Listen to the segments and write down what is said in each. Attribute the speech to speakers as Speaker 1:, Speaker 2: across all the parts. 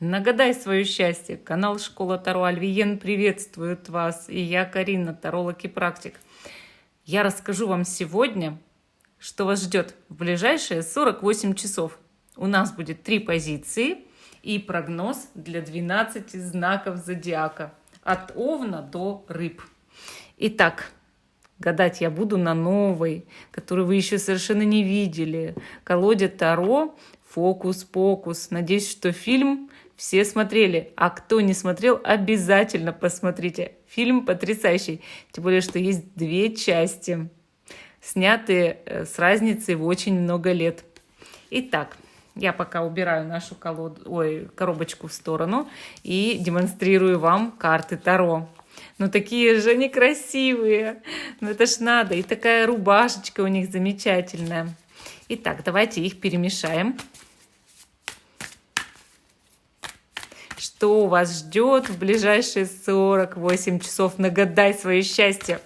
Speaker 1: Нагадай свое счастье. Канал Школа Таро Альвиен приветствует вас. И я, Карина, таролог и практик. Я расскажу вам сегодня, что вас ждет в ближайшие 48 часов. У нас будет 3 позиции и прогноз для 12 знаков зодиака. От Овна до Рыб. Итак, гадать я буду на новой, которую вы еще совершенно не видели. Колоде Таро «Фокус-покус». Надеюсь, что фильм все смотрели. А кто не смотрел, обязательно посмотрите. Фильм потрясающий. Тем более, что есть 2 части, снятые с разницей в очень много лет. Итак, я пока убираю нашу коробочку в сторону и демонстрирую вам карты Таро. Ну, такие же они красивые. Ну, это ж надо. И такая рубашечка у них замечательная. Итак, давайте их перемешаем. Что вас ждет в ближайшие 48 часов? Нагадай свое счастье.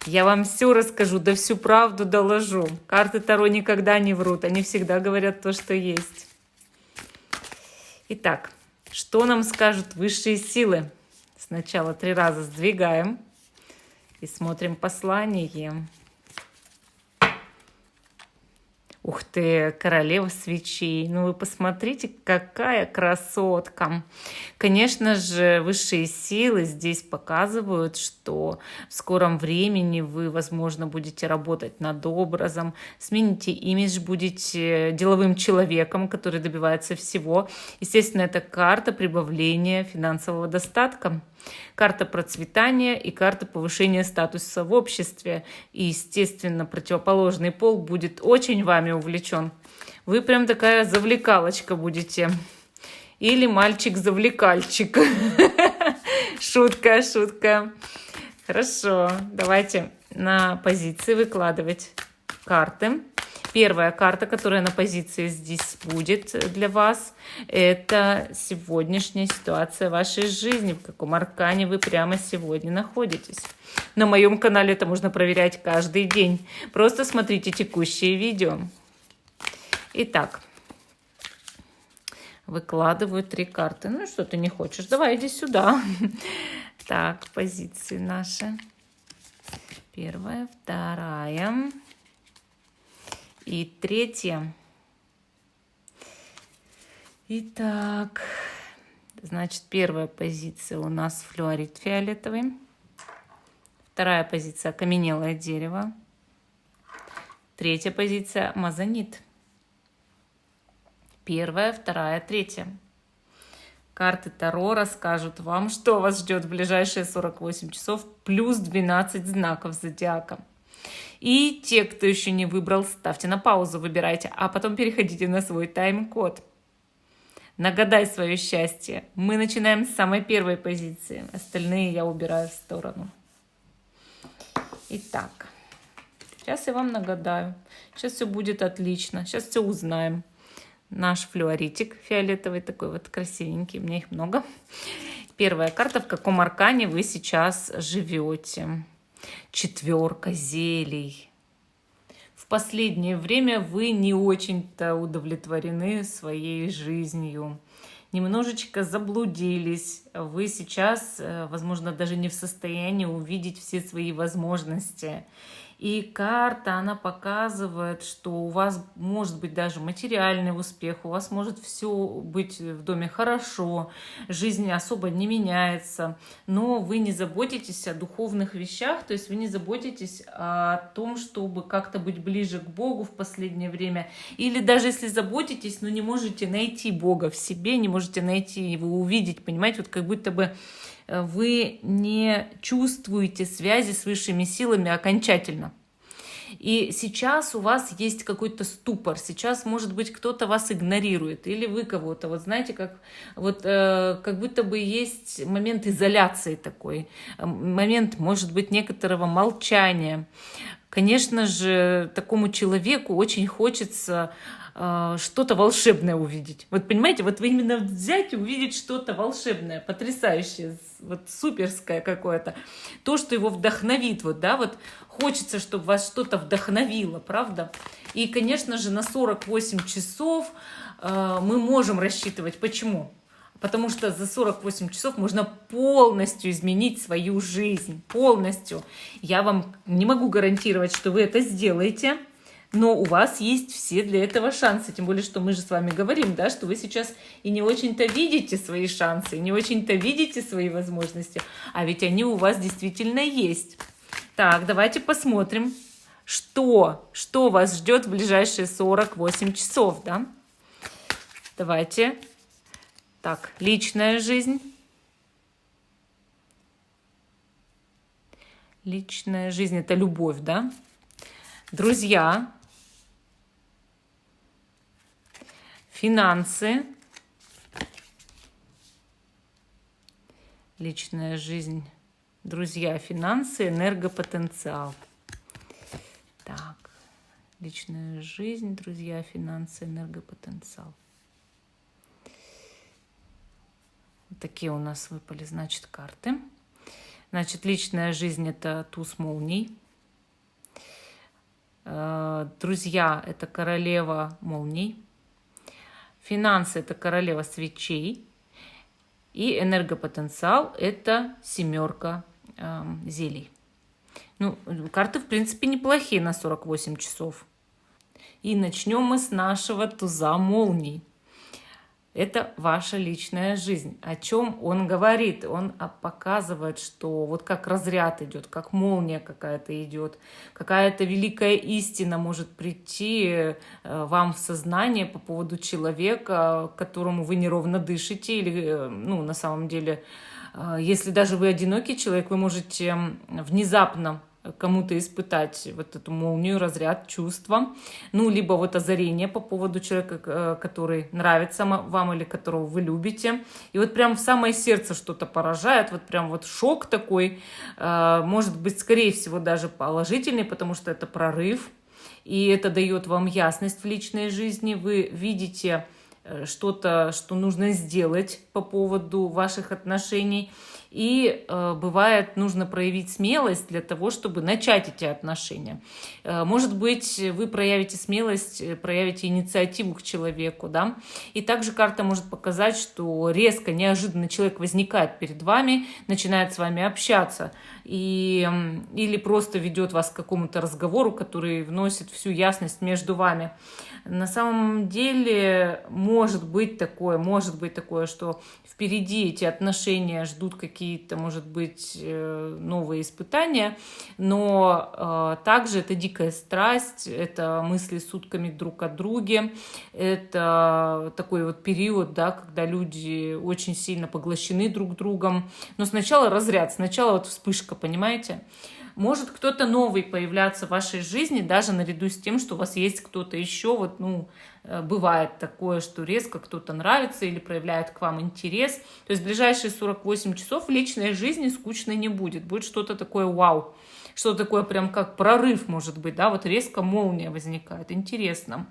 Speaker 1: Я вам все расскажу, да всю правду доложу. Карты Таро никогда не врут. Они всегда говорят то, что есть. Итак, что нам скажут высшие силы? Сначала 3 раза сдвигаем и смотрим послание. Ух ты, королева свечей. Ну вы посмотрите, какая красотка. Конечно же, высшие силы здесь показывают, что в скором времени вы, возможно, будете работать над образом, смените имидж, будете деловым человеком, который добивается всего. Естественно, это карта прибавления финансового достатка. Карта процветания и карта повышения статуса в обществе. И, естественно, противоположный пол будет очень вами увлечен. Вы прям такая завлекалочка будете. Или мальчик-завлекальчик. Шутка, шутка. Хорошо, давайте на позиции выкладывать карты. Первая карта, которая на позиции здесь будет для вас, это сегодняшняя ситуация вашей жизни, в каком аркане вы прямо сегодня находитесь. На моем канале это можно проверять каждый день. Просто смотрите текущие видео. Итак, выкладываю 3 карты. Ну что ты не хочешь? Давай, иди сюда. Так, позиции наши. Первая, вторая. И 3. Итак, значит, первая позиция у нас флюорит фиолетовый. Вторая позиция окаменелое дерево. 3 позиция мазонит. 1, 2, 3. Карты Таро расскажут вам, что вас ждет в ближайшие 48 часов, плюс 12 знаков зодиака. И те, кто еще не выбрал, ставьте на паузу, выбирайте, а потом переходите на свой тайм-код. Нагадай свое счастье. Мы начинаем с самой первой позиции. Остальные я убираю в сторону. Итак, сейчас я вам нагадаю. Сейчас все будет отлично. Сейчас все узнаем. Наш флюоритик фиолетовый, такой вот красивенький. У меня их много. Первая карта. В каком аркане вы сейчас живете? 4 зелий. В последнее время вы не очень-то удовлетворены своей жизнью. Немножечко заблудились. Вы сейчас, возможно, даже не в состоянии увидеть все свои возможности. И карта, она показывает, что у вас может быть даже материальный успех, у вас может все быть в доме хорошо, жизнь особо не меняется, но вы не заботитесь о духовных вещах, то есть вы не заботитесь о том, чтобы как-то быть ближе к Богу в последнее время, или даже если заботитесь, но не можете найти Бога в себе, не можете найти его, увидеть, понимаете, вот как будто бы вы не чувствуете связи с высшими силами окончательно. И сейчас у вас есть какой-то ступор, сейчас, может быть, кто-то вас игнорирует, или вы кого-то, вот знаете, как будто бы есть момент изоляции такой, момент, может быть, некоторого молчания. Конечно же, такому человеку очень хочется что-то волшебное увидеть. Вот понимаете, вот вы именно взять и увидеть что-то волшебное, потрясающее, вот суперское какое-то, то, что его вдохновит, вот, да, вот хочется, чтобы вас что-то вдохновило, правда? И, конечно же, на 48 часов мы можем рассчитывать. Почему? Потому что за 48 часов можно полностью изменить свою жизнь. Полностью. Я вам не могу гарантировать, что вы это сделаете, но у вас есть все для этого шансы. Тем более, что мы же с вами говорим, да, что вы сейчас и не очень-то видите свои шансы, и не очень-то видите свои возможности. А ведь они у вас действительно есть. Так, давайте посмотрим, что вас ждет в ближайшие 48 часов, да? Давайте. Так, личная жизнь. Личная жизнь – это любовь, да? Друзья. Финансы. Личная жизнь. Друзья, финансы, энергопотенциал. Так. Личная жизнь, друзья, финансы, энергопотенциал. Такие у нас выпали, значит, карты. Значит, личная жизнь – это туз молний. Друзья – это королева молний. Финансы – это королева свечей. И энергопотенциал – это семерка зелий. Ну, карты, в принципе, неплохие на 48 часов. И начнем мы с нашего туза молний. Это ваша личная жизнь. О чем он говорит? Он показывает, что вот как разряд идет, как молния какая-то идет, какая-то великая истина может прийти вам в сознание по поводу человека, которому вы неровно дышите, или, ну, на самом деле, если даже вы одинокий человек, вы можете внезапно кому-то испытать вот эту молнию, разряд, чувства, ну, либо вот озарение по поводу человека, который нравится вам или которого вы любите. И вот прям в самое сердце что-то поражает, вот прям вот шок такой, может быть, скорее всего, даже положительный, потому что это прорыв, и это дает вам ясность в личной жизни, вы видите что-то, что нужно сделать по поводу ваших отношений. И бывает, нужно проявить смелость для того, чтобы начать эти отношения. Может быть, вы проявите смелость, проявите инициативу к человеку, да. И также карта может показать, что резко, неожиданно человек возникает перед вами, начинает с вами общаться, или просто ведет вас к какому-то разговору, который вносит всю ясность между вами. На самом деле может быть такое, что впереди эти отношения ждут какие-то, может быть, новые испытания, но также это дикая страсть, это мысли сутками друг о друге, это такой вот период, да, когда люди очень сильно поглощены друг другом. Но сначала разряд, сначала вот вспышка, понимаете? Может кто-то новый появляться в вашей жизни, даже наряду с тем, что у вас есть кто-то еще. Вот, ну, бывает такое, что резко кто-то нравится или проявляет к вам интерес. То есть в ближайшие 48 часов в личной жизни скучно не будет. Будет что-то такое вау. Что-то такое прям как прорыв, может быть, да, вот резко молния возникает. Интересно.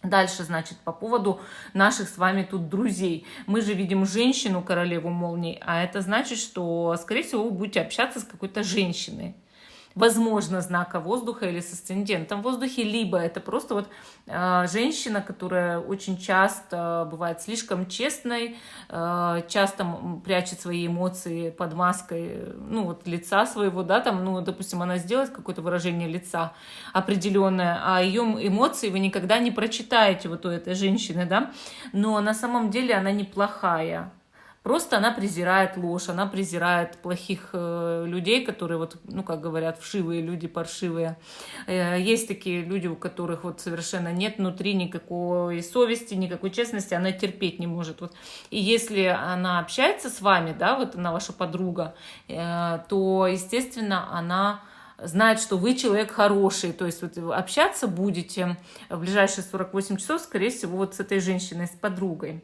Speaker 1: Дальше, значит, по поводу наших с вами тут друзей. Мы же видим женщину, королеву молний, а это значит, что, скорее всего, вы будете общаться с какой-то женщиной. Возможно, знака воздуха или с асцендентом в воздухе, либо это просто вот женщина, которая очень часто бывает слишком честной, часто прячет свои эмоции под маской, ну, вот лица своего, да, там, ну, допустим, она сделает какое-то выражение лица определенное, а ее эмоции вы никогда не прочитаете вот у этой женщины, да, но на самом деле она неплохая. Просто она презирает ложь, она презирает плохих людей, которые, вот, ну, как говорят, вшивые люди, паршивые. Есть такие люди, у которых вот совершенно нет внутри никакой совести, никакой честности, она терпеть не может. Вот. И если она общается с вами, да, вот она ваша подруга, то, естественно, она знает, что вы человек хороший, то есть вот общаться будете в ближайшие 48 часов, скорее всего, вот с этой женщиной, с подругой.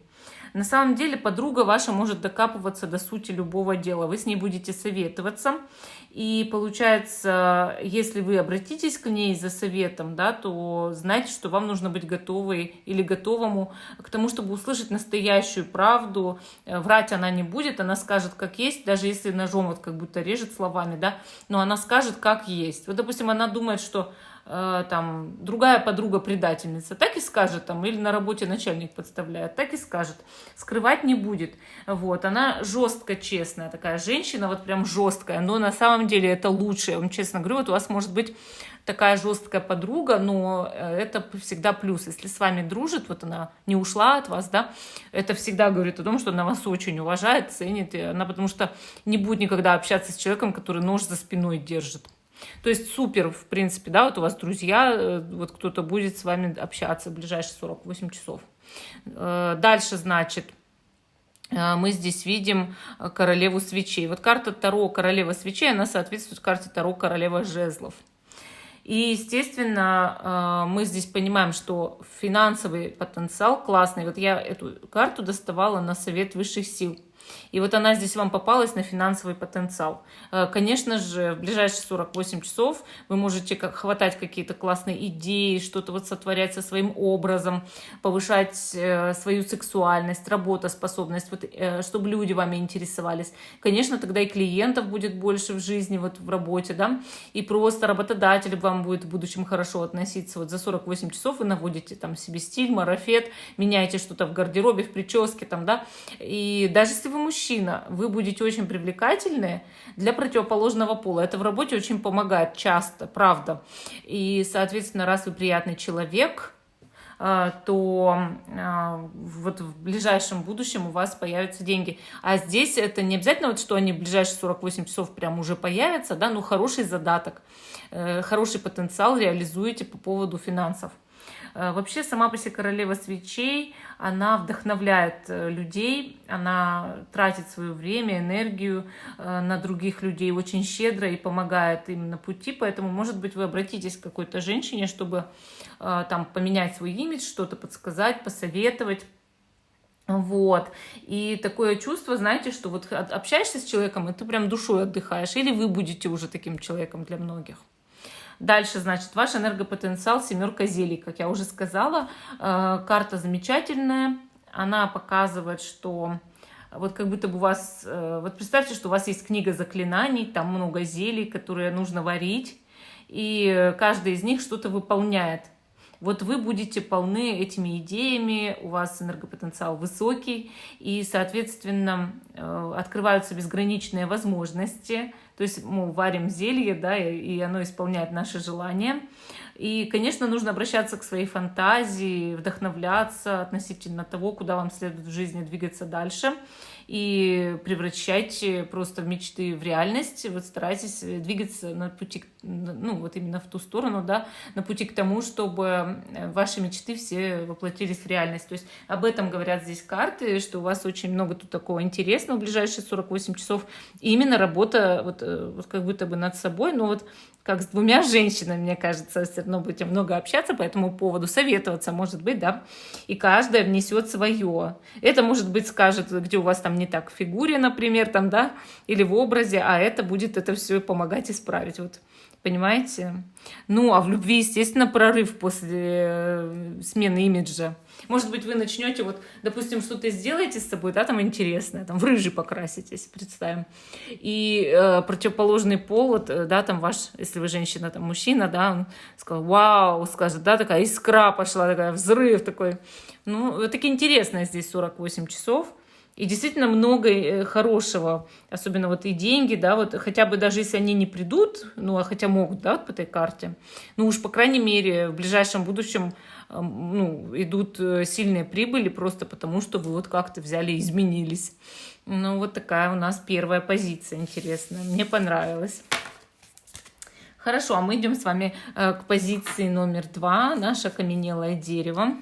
Speaker 1: На самом деле подруга ваша может докапываться до сути любого дела. Вы с ней будете советоваться. И получается, если вы обратитесь к ней за советом, да, то знайте, что вам нужно быть готовой или готовому к тому, чтобы услышать настоящую правду. Врать она не будет, она скажет, как есть, даже если ножом вот как будто режет словами, да, но она скажет, как есть. Вот, допустим, она думает, что там другая подруга предательница, так и скажет, там, или на работе начальник подставляет, так и скажет, скрывать не будет. Вот, она жестко честная такая женщина, вот прям жесткая, но на самом деле это лучше, я вам честно говорю, вот у вас может быть такая жесткая подруга, но это всегда плюс. Если с вами дружит, вот она не ушла от вас, да, это всегда говорит о том, что она вас очень уважает, ценит, и она потому что не будет никогда общаться с человеком, который нож за спиной держит. То есть супер, в принципе, да, вот у вас друзья, вот кто-то будет с вами общаться в ближайшие 48 часов. Дальше, значит, мы здесь видим королеву свечей. Вот карта Таро королева свечей, она соответствует карте Таро королева жезлов. И, естественно, мы здесь понимаем, что финансовый потенциал классный. Вот я эту карту доставала на совет высших сил. И вот она здесь вам попалась на финансовый потенциал. Конечно же, в ближайшие 48 часов вы можете хватать какие-то классные идеи, что-то вот сотворять со своим образом, повышать свою сексуальность, работоспособность, вот, чтобы люди вами интересовались. Конечно, тогда и клиентов будет больше в жизни, вот в работе, да, и просто работодатель к вам будет в будущем хорошо относиться. Вот за 48 часов вы наводите там себе стиль, марафет, меняете что-то в гардеробе, в прическе, там, да, и даже если вы мужчина, вы будете очень привлекательны для противоположного пола. Это в работе очень помогает часто, правда. И, соответственно, раз вы приятный человек, то вот в ближайшем будущем у вас появятся деньги. А здесь это не обязательно, вот, что они в ближайшие 48 часов прям уже появятся, да, но хороший задаток, хороший потенциал реализуете по поводу финансов. Вообще, сама по себе королева свечей, она вдохновляет людей, она тратит свое время, энергию на других людей очень щедро и помогает им на пути. Поэтому, может быть, вы обратитесь к какой-то женщине, чтобы там поменять свой имидж, что-то подсказать, посоветовать. Вот. И такое чувство, знаете, что вот общаешься с человеком, и ты прям душой отдыхаешь. Или вы будете уже таким человеком для многих. Дальше, значит, ваш энергопотенциал, семерка зелий, как я уже сказала. Карта замечательная. Она показывает, что вот как будто бы у вас... Вот представьте, что у вас есть книга заклинаний, там много зелий, которые нужно варить, и каждый из них что-то выполняет. Вот вы будете полны этими идеями, у вас энергопотенциал высокий, и, соответственно, открываются безграничные возможности. То есть мы варим зелье, да, и оно исполняет наши желания. И, конечно, нужно обращаться к своей фантазии, вдохновляться относительно того, куда вам следует в жизни двигаться дальше. И превращайте просто мечты в реальность. Вот старайтесь двигаться на пути, ну вот именно в ту сторону, да, на пути к тому, чтобы ваши мечты все воплотились в реальность. То есть об этом говорят здесь карты, что у вас очень много тут такого интересного в ближайшие 48 часов. И именно работа вот как будто бы над собой, но вот как с двумя женщинами, мне кажется, все равно будете много общаться по этому поводу, советоваться, может быть, да, и каждая внесет свое. Это, может быть, скажет, где у вас там не так в фигуре, например, там, да, или в образе, а это будет это все помогать исправить, вот. Понимаете? Ну, а в любви, естественно, прорыв после смены имиджа. Может быть, вы начнете, вот, допустим, что-то сделаете с собой, да, там интересное, там в рыжий покраситесь, представим. И противоположный пол, вот, да, там ваш, если вы женщина, там мужчина, да, он сказал, вау, скажет, да, такая искра пошла, такая взрыв такой. Ну, таки интересно здесь 48 часов. И действительно много хорошего, особенно вот и деньги, да, вот хотя бы даже если они не придут, ну, а хотя могут, да, вот по этой карте, ну уж, по крайней мере, в ближайшем будущем, ну, идут сильные прибыли просто потому, что вы вот как-то взяли и изменились. Ну, вот такая у нас первая позиция интересная, мне понравилось. Хорошо, а мы идем с вами к позиции номер 2, наше окаменелое дерево.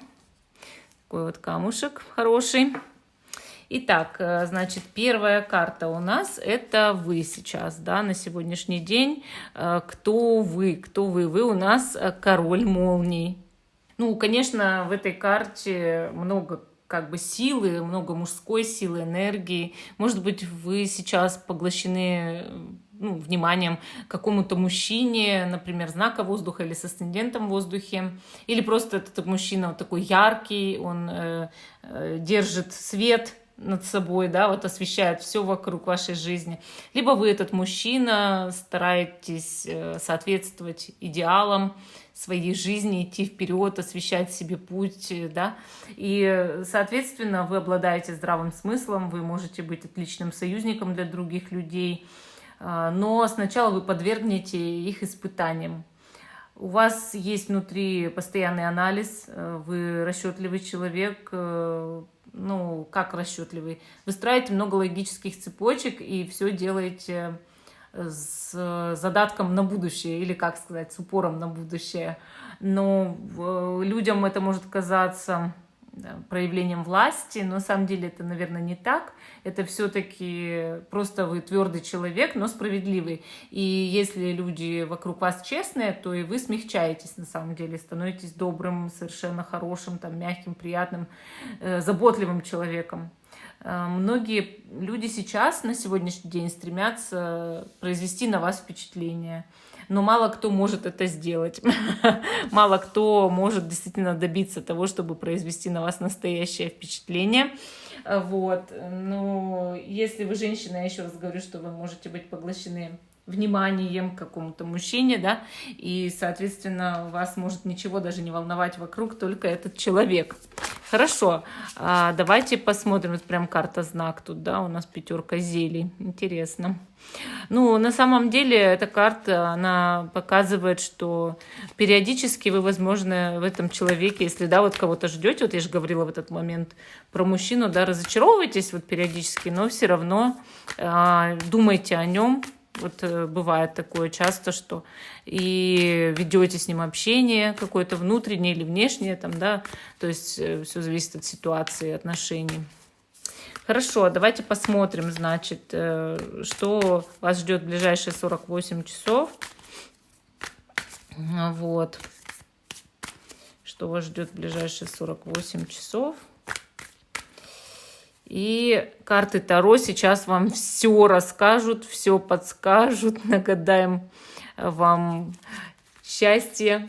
Speaker 1: Такой вот камушек хороший. Итак, значит, первая карта у нас это вы сейчас, да, на сегодняшний день. Кто вы? Кто вы? Вы у нас король молний. Ну, конечно, в этой карте много как бы силы, много мужской силы, энергии. Может быть, вы сейчас поглощены, ну, вниманием к какому-то мужчине, например, знака воздуха или с асцендентом в воздухе. Или просто этот мужчина вот такой яркий, он держит свет над собой, да, вот освещает все вокруг вашей жизни. Либо вы, этот мужчина, стараетесь соответствовать идеалам своей жизни, идти вперед, освещать себе путь, да, и, соответственно, вы обладаете здравым смыслом, вы можете быть отличным союзником для других людей, но сначала вы подвергнете их испытаниям. У вас есть внутри постоянный анализ, вы расчетливый человек, ну, как расчетливый? Вы строите много логических цепочек и все делаете с задатком на будущее, или, как сказать, с упором на будущее. Но людям это может казаться проявлением власти, но на самом деле это, наверное, не так. Это все-таки просто вы твердый человек, но справедливый. И если люди вокруг вас честные, то и вы смягчаетесь на самом деле, становитесь добрым, совершенно хорошим, там, мягким, приятным, заботливым человеком. Многие люди сейчас, на сегодняшний день, стремятся произвести на вас впечатление. Но мало кто может это сделать. Мало кто может действительно добиться того, чтобы произвести на вас настоящее впечатление. Вот. Но если вы женщина, я еще раз говорю, что вы можете быть поглощены вниманием к какому-то мужчине, да, и, соответственно, вас может ничего даже не волновать вокруг, только этот человек. Хорошо, давайте посмотрим, вот прям карта-знак тут, да, у нас 5 зелий, интересно. Ну, на самом деле, эта карта, она показывает, что периодически вы, возможно, в этом человеке, если, да, вот кого-то ждете, вот я же говорила в этот момент про мужчину, да, разочаровываетесь вот периодически, но все равно думайте о нем. Вот бывает такое часто, что и ведете с ним общение какое-то внутреннее или внешнее, там, да, то есть все зависит от ситуации, отношений. Хорошо, давайте посмотрим, значит, что вас ждет в ближайшие 48 часов. Вот. Что вас ждет в ближайшие 48 часов. И карты Таро сейчас вам все расскажут, все подскажут, нагадаем вам счастье.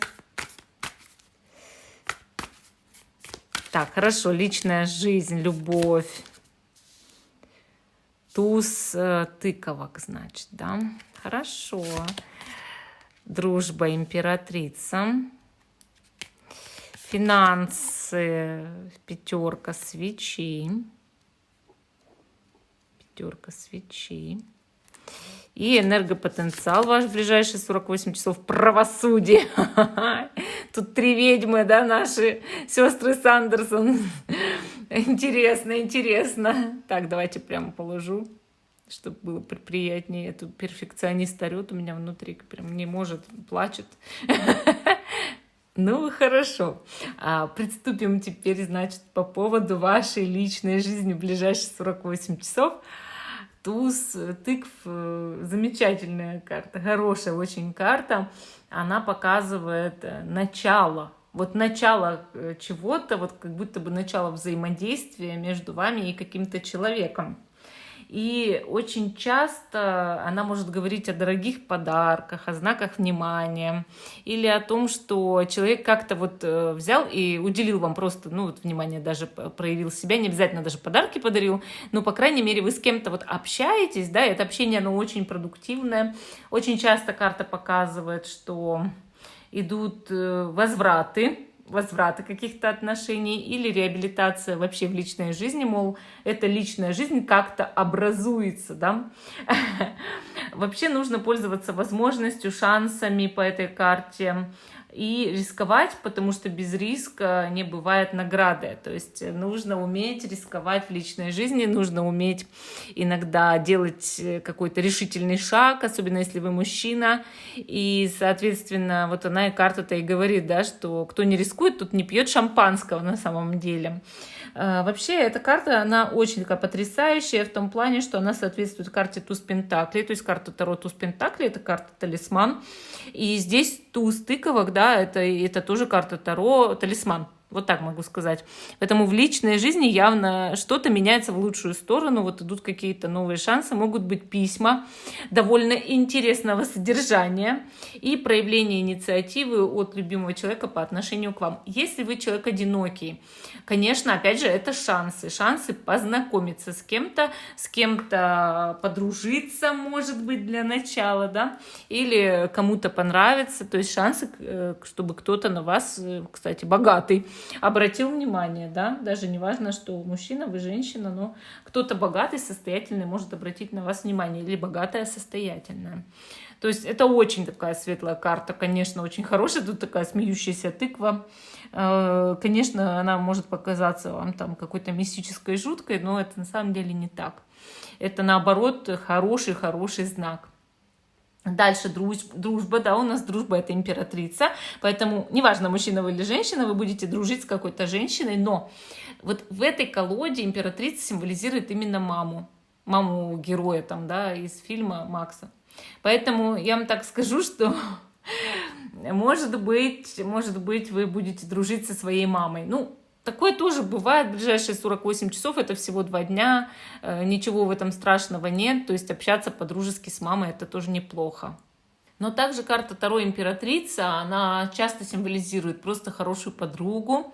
Speaker 1: Так, хорошо, личная жизнь, любовь. Туз тыковок, значит, да? Хорошо. Дружба, императрица. Финансы, 5 свечей. 5 свечей. И энергопотенциал ваш в ближайшие 48 часов. Правосудие. Тут 3 ведьмы, да, наши сестры Сандерсон. Интересно, интересно. Так, давайте прямо положу, чтобы было приятнее. Эту перфекционист орет у меня внутри, прям не может, плачет. Ну, хорошо. Приступим теперь, значит, по поводу вашей личной жизни в ближайшие 48 часов. Туз тыкв — замечательная карта, хорошая очень карта. Она показывает начало. Вот начало чего-то, вот как будто бы начало взаимодействия между вами и каким-то человеком. И очень часто она может говорить о дорогих подарках, о знаках внимания, или о том, что человек как-то вот взял и уделил вам просто, ну, вот внимание, даже проявил себя, не обязательно даже подарки подарил, но, по крайней мере, вы с кем-то вот общаетесь, да, и это общение, оно очень продуктивное. Очень часто карта показывает, что идут возвраты каких-то отношений или реабилитация вообще в личной жизни, мол, эта личная жизнь как-то образуется, да. Вообще нужно пользоваться возможностью, шансами по этой карте и рисковать, потому что без риска не бывает награды. То есть нужно уметь рисковать в личной жизни, нужно уметь иногда делать какой-то решительный шаг, особенно если вы мужчина. И, соответственно, вот она и карта-то и говорит, да, что кто не рискует, тот не пьет шампанского на самом деле. Вообще, эта карта, она очень такая потрясающая в том плане, что она соответствует карте туз пентаклей, то есть карта Таро туз пентаклей, это карта талисман. И здесь туз тыковок, да, это тоже карта Таро талисман. Вот так могу сказать. Поэтому в личной жизни явно что-то меняется в лучшую сторону. Вот идут какие-то новые шансы. Могут быть письма довольно интересного содержания и проявление инициативы от любимого человека по отношению к вам. Если вы человек одинокий, конечно, опять же, это шансы. Шансы познакомиться с кем-то подружиться, может быть, для начала, да, или кому-то понравится. То есть шансы, чтобы кто-то на вас, кстати, богатый, обратил внимание, да, даже не важно, что мужчина, вы женщина, но кто-то богатый, состоятельный может обратить на вас внимание, или богатая, состоятельная. То есть это очень такая светлая карта, конечно, очень хорошая, тут такая смеющаяся тыква. Конечно, она может показаться вам там какой-то мистической, жуткой, но это на самом деле не так. Это наоборот хороший знак. Дальше дружба, да, у нас дружба — это императрица, поэтому неважно, мужчина вы или женщина, вы будете дружить с какой-то женщиной, но вот в этой колоде императрица символизирует именно маму героя там, да, из фильма Макса. Поэтому я вам так скажу, что может быть, вы будете дружить со своей мамой. Ну, такое тоже бывает. В ближайшие 48 часов, это всего 2 дня. Ничего в этом страшного нет. То есть общаться по-дружески с мамой — это тоже неплохо. Но также карта Таро императрица, она часто символизирует просто хорошую подругу.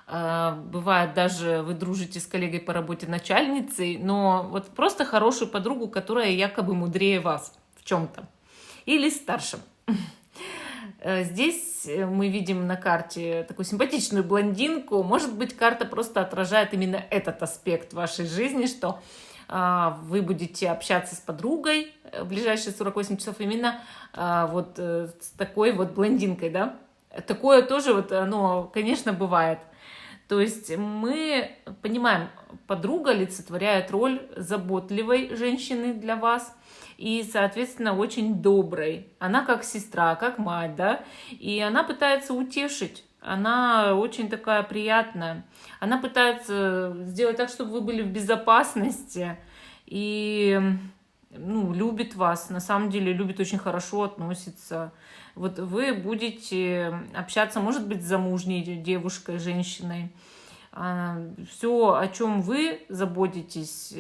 Speaker 1: Бывает даже вы дружите с коллегой по работе, начальницей, но вот просто хорошую подругу, которая якобы мудрее вас в чем-то или старше. Здесь мы видим на карте такую симпатичную блондинку. Может быть, карта просто отражает именно этот аспект вашей жизни, что вы будете общаться с подругой в ближайшие 48 часов именно вот с такой вот блондинкой, да. Такое тоже вот, оно, конечно, бывает. То есть мы понимаем, подруга олицетворяет роль заботливой женщины для вас и, соответственно, очень доброй. Она как сестра, как мать, да, и она пытается утешить. Она очень такая приятная. Она пытается сделать так, чтобы вы были в безопасности и любит вас. На самом деле любит, очень хорошо относится. Вот вы будете общаться, может быть, с замужней девушкой, женщиной. Все, о чем вы заботитесь,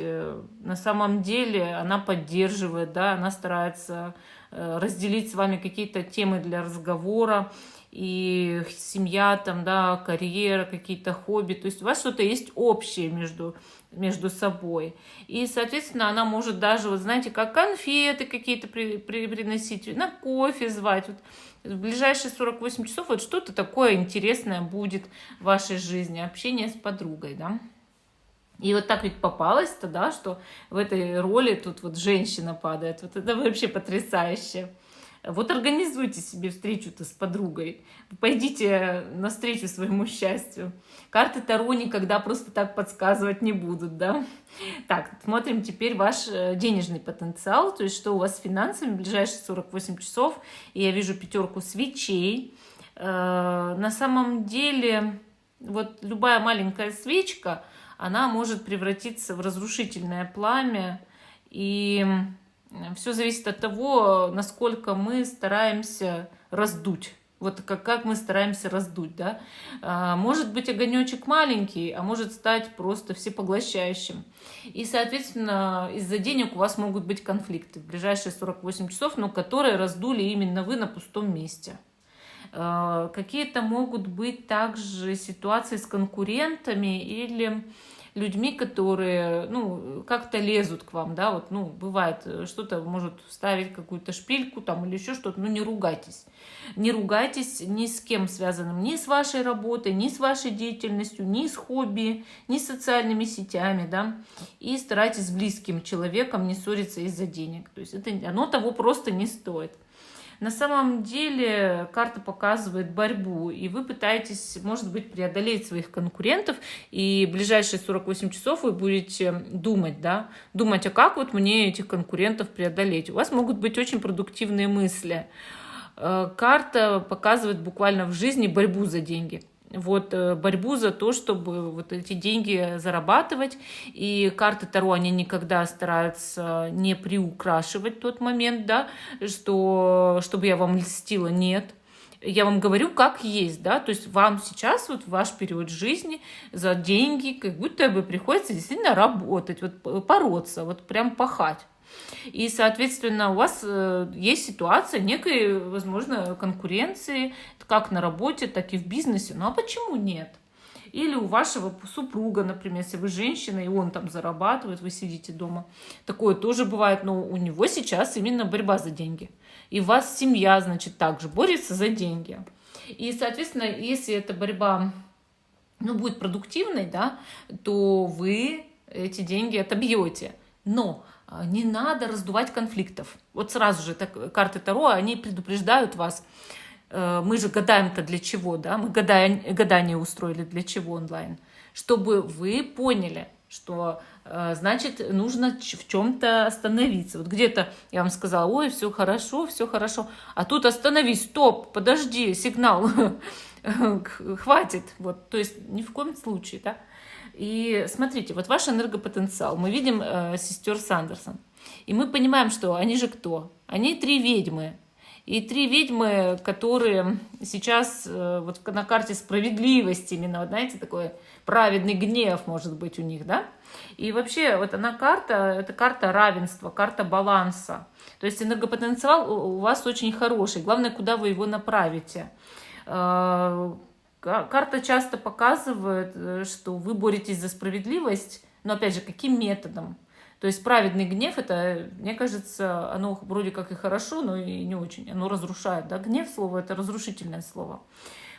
Speaker 1: на самом деле она поддерживает, да, она старается разделить с вами какие-то темы для разговора, и семья, там, да, карьера, какие-то хобби. То есть у вас что-то есть общее между собой. И, соответственно, она может даже, вот знаете, как конфеты какие-то приносить, на кофе звать. Вот в ближайшие 48 часов вот что-то такое интересное будет в вашей жизни, общение с подругой, да. И вот так ведь попалось-то, да, что в этой роли тут вот женщина падает. Вот это вообще потрясающе. Вот организуйте себе встречу-то с подругой. Пойдите навстречу своему счастью. Карты Таро никогда просто так подсказывать не будут, да? Так, смотрим теперь ваш денежный потенциал, то есть что у вас с финансами в ближайшие 48 часов. И я вижу 5 свечей. На самом деле, вот любая маленькая свечка, она может превратиться в разрушительное пламя. И все зависит от того, насколько мы стараемся раздуть. Вот как мы стараемся раздуть, да. Может быть огонечек маленький, а может стать просто всепоглощающим. И, соответственно, из-за денег у вас могут быть конфликты в ближайшие 48 часов, но которые раздули именно вы на пустом месте. Какие-то могут быть также ситуации с конкурентами или людьми, которые, как-то лезут к вам, да, вот, бывает, что-то может вставить какую-то шпильку там или еще что-то, не ругайтесь. Не ругайтесь ни с кем связанным, ни с вашей работой, ни с вашей деятельностью, ни с хобби, ни с социальными сетями, да, и старайтесь с близким человеком не ссориться из-за денег, то есть оно того просто не стоит. На самом деле карта показывает борьбу, и вы пытаетесь, может быть, преодолеть своих конкурентов, и в ближайшие 48 часов вы будете думать, а как вот мне этих конкурентов преодолеть. У вас могут быть очень продуктивные мысли. Карта показывает буквально в жизни борьбу за деньги. Вот борьбу за то, чтобы вот эти деньги зарабатывать. И карты Таро, они никогда стараются не приукрашивать тот момент, да, что чтобы я вам льстила, нет. я вам говорю, как есть, да, то есть вам сейчас, вот в ваш период жизни за деньги, как будто бы приходится действительно работать, вот бороться, вот прям пахать. И, соответственно, у вас есть ситуация некой, возможно, конкуренции, как на работе, так и в бизнесе. Ну а почему нет? Или у вашего супруга, например, если вы женщина, и он там зарабатывает, вы сидите дома. Такое тоже бывает, но у него сейчас именно борьба за деньги. И у вас семья, значит, также борется за деньги. И, соответственно, если эта борьба, ну, будет продуктивной, да, то вы эти деньги отобьете. Но не надо раздувать конфликтов. Вот сразу же карты Таро, они предупреждают вас. Мы же гадаем-то для чего, да? Мы гадание устроили для чего онлайн? Чтобы вы поняли, что, значит, нужно в чем-то остановиться. Вот где-то я вам сказала, ой, все хорошо, а тут остановись, стоп, подожди, сигнал, хватит. Вот, то есть ни в коем случае, да? И смотрите, вот ваш энергопотенциал. Мы видим сестер Сандерсон. И мы понимаем, что они же кто? Они 3 ведьмы. И 3 ведьмы, которые сейчас вот на карте справедливости именно, вот знаете, такой праведный гнев может быть у них, да? И вообще вот она это карта равенства, карта баланса. То есть энергопотенциал у вас очень хороший. Главное, куда вы его направите. Карта часто показывает, что вы боретесь за справедливость, но опять же, каким методом? То есть праведный гнев, это, мне кажется, оно вроде как и хорошо, но и не очень. Оно разрушает. Да? Гнев слово – это разрушительное слово.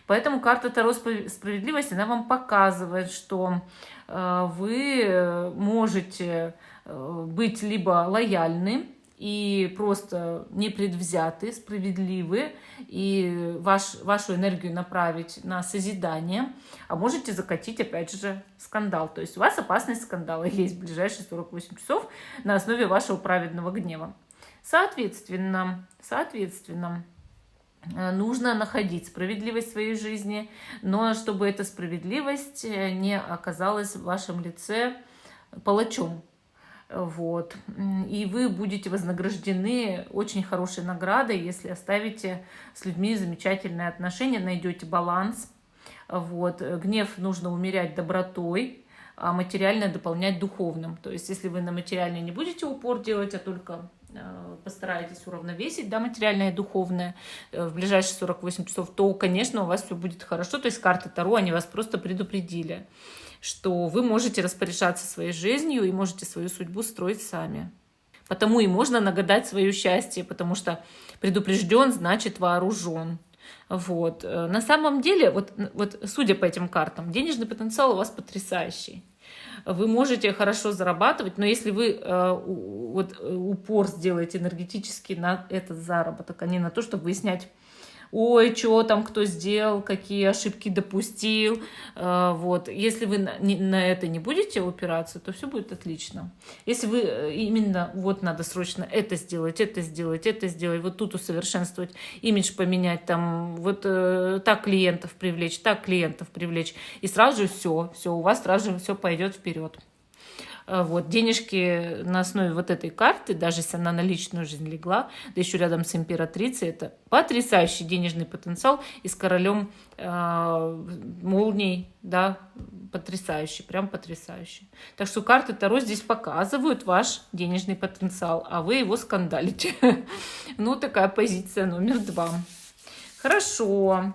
Speaker 1: Поэтому карта Таро справедливости, она вам показывает, что вы можете быть либо лояльны, и просто непредвзяты, справедливы, и вашу энергию направить на созидание, а можете закатить, опять же, скандал. То есть у вас опасность скандала есть в ближайшие 48 часов на основе вашего праведного гнева. Соответственно, нужно находить справедливость в своей жизни, но чтобы эта справедливость не оказалась в вашем лице палачом. Вот. И вы будете вознаграждены очень хорошей наградой, если оставите с людьми замечательные отношения, найдете баланс. Вот. Гнев нужно умерять добротой, а материальное дополнять духовным. То есть если вы на материальное не будете упор делать, а только постараетесь уравновесить, да, материальное и духовное в ближайшие 48 часов, то, конечно, у вас все будет хорошо. То есть карты Таро, они вас просто предупредили, что вы можете распоряжаться своей жизнью и можете свою судьбу строить сами. Потому и можно нагадать свое счастье, потому что предупрежден, значит вооружен. Вот. На самом деле, вот судя по этим картам, денежный потенциал у вас потрясающий. Вы можете хорошо зарабатывать, но если вы упор сделаете энергетически на этот заработок, а не на то, чтобы выяснять, ой, что там кто сделал, какие ошибки допустил. Вот. Если вы на это не будете упираться, то все будет отлично. Если вы именно вот надо срочно это сделать, вот тут усовершенствовать, имидж поменять, там вот так клиентов привлечь, и сразу же все, у вас сразу же все пойдет вперед. Вот, денежки на основе вот этой карты, даже если она на личную жизнь легла, да еще рядом с императрицей, это потрясающий денежный потенциал, и с королем молний, да, потрясающий, прям потрясающий. Так что карты Таро здесь показывают ваш денежный потенциал, а вы его скандалите. Ну, такая позиция номер 2. Хорошо.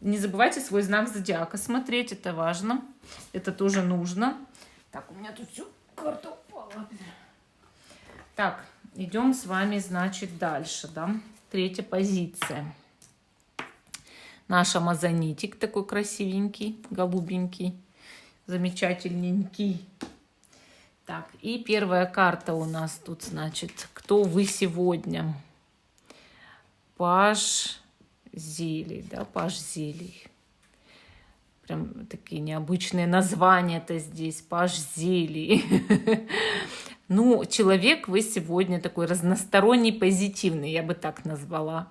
Speaker 1: Не забывайте свой знак зодиака смотреть, это важно, это тоже нужно. Так, у меня тут все. Карта упала. Так, идем с вами, значит, дальше, да. 3 позиция. Наш амазонитик такой красивенький, голубенький, замечательненький. Так, и 1 карта у нас тут, значит, кто вы сегодня? Паж зелий, да, паж зелий. Прям такие необычные названия-то здесь. Паж зелий. Ну, человек вы сегодня такой разносторонний, позитивный, я бы так назвала.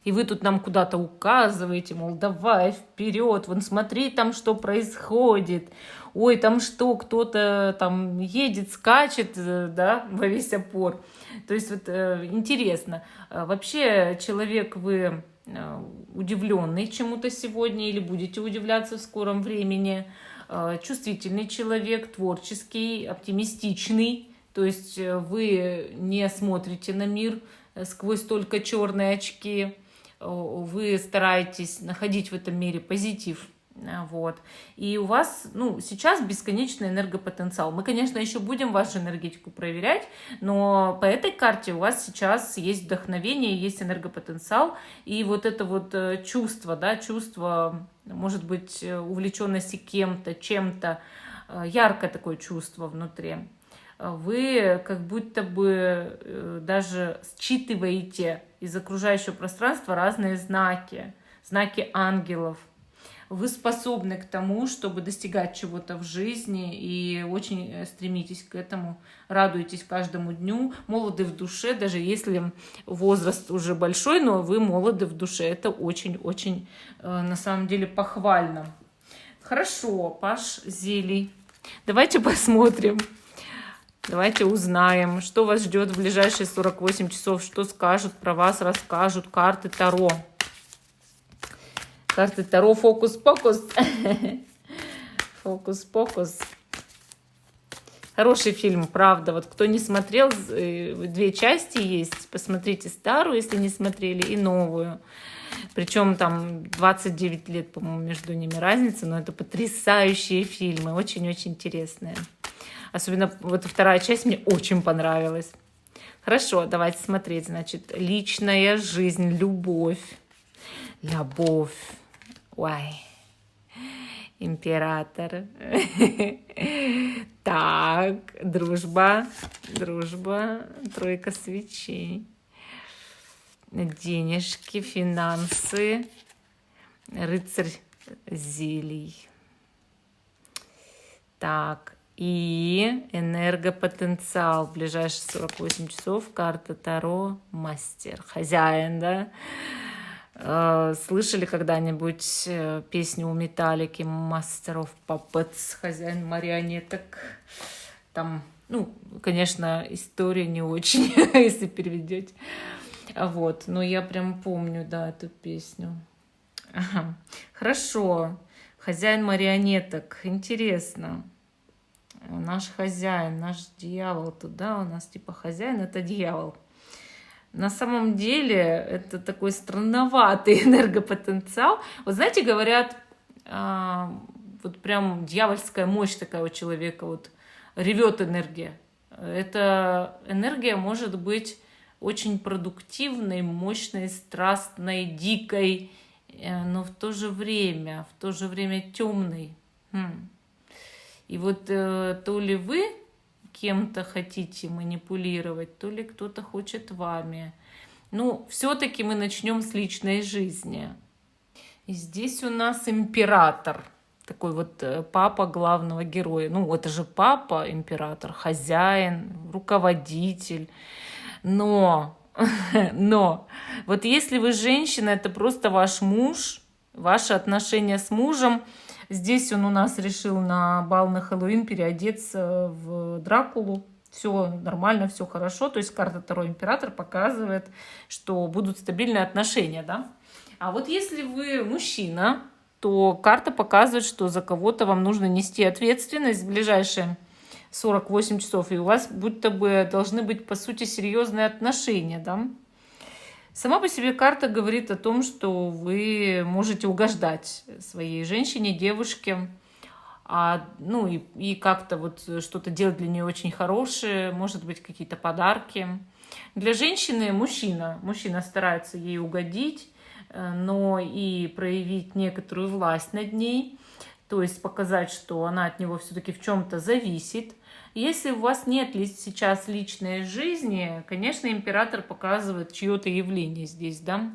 Speaker 1: И вы тут нам куда-то указываете, мол, давай вперед, вон смотри там, что происходит. Ой, там что, кто-то там едет, скачет, да, во весь опор. То есть вот интересно. Вообще человек вы удивленный чему-то сегодня или будете удивляться в скором времени. Чувствительный человек, творческий, оптимистичный. То есть вы не смотрите на мир сквозь только черные очки. Вы стараетесь находить в этом мире позитив. Вот. И у вас, ну, сейчас бесконечный энергопотенциал. Мы, конечно, еще будем вашу энергетику проверять, но по этой карте у вас сейчас есть вдохновение, есть энергопотенциал, и вот это вот чувство, да, чувство, может быть, увлеченности кем-то, чем-то, яркое такое чувство внутри. Вы как будто бы даже считываете из окружающего пространства разные знаки, знаки ангелов. Вы способны к тому, чтобы достигать чего-то в жизни, и очень стремитесь к этому, радуетесь каждому дню, молоды в душе, даже если возраст уже большой, но вы молоды в душе. Это очень-очень на самом деле похвально. Хорошо, Паш Зелий. Давайте посмотрим. Давайте узнаем, что вас ждет в ближайшие 48 часов, что скажут про вас, расскажут карты Таро. Карты Таро, фокус-покус. Фокус-покус. Хороший фильм, правда. Вот кто не смотрел, 2 части есть. Посмотрите старую, если не смотрели, и новую. Причем там 29 лет, по-моему, между ними разница, но это потрясающие фильмы, очень-очень интересные. Особенно вот 2-я часть мне очень понравилась. Хорошо, давайте смотреть. Значит, личная жизнь, любовь. Любовь. Ой. Император. Так, дружба. Дружба. 3 свечей. Денежки, финансы. Рыцарь зелий. Так. И энергопотенциал. В ближайшие 48 часов карта Таро мастер. Хозяин, да? Слышали когда-нибудь песню у Металлики Master of Puppets, хозяин марионеток? Там, ну, конечно, история не очень, если переведете. Вот, но я прям помню, да, эту песню. Ага. Хорошо. Хозяин марионеток. Интересно. Наш хозяин, наш дьявол туда у нас типа хозяин, это дьявол. На самом деле это такой странноватый энергопотенциал. Вот знаете, говорят, вот прям дьявольская мощь такая у человека, вот ревет энергия. Эта энергия может быть очень продуктивной, мощной, страстной, дикой, но в то же время темной. И вот то ли вы кем-то хотите манипулировать, то ли кто-то хочет вами. Ну, все-таки мы начнем с личной жизни. И здесь у нас император, такой вот папа главного героя. Ну, это же папа, император, хозяин, руководитель. Но, вот если вы женщина, это просто ваш муж, ваши отношения с мужем. Здесь он у нас решил на бал на Хэллоуин переодеться в Дракулу. Все нормально, все хорошо. То есть карта Таро Император показывает, что будут стабильные отношения, да? А вот если вы мужчина, то карта показывает, что за кого-то вам нужно нести ответственность в ближайшие 48 часов. И у вас будто бы должны быть, по сути, серьезные отношения, да? Сама по себе карта говорит о том, что вы можете угождать своей женщине, девушке, ну и как-то вот что-то делать для нее очень хорошее, может быть, какие-то подарки. Для женщины мужчина старается ей угодить, но и проявить некоторую власть над ней, то есть показать, что она от него все-таки в чем-то зависит. Если у вас нет сейчас личной жизни, конечно, император показывает чье-то явление здесь, да?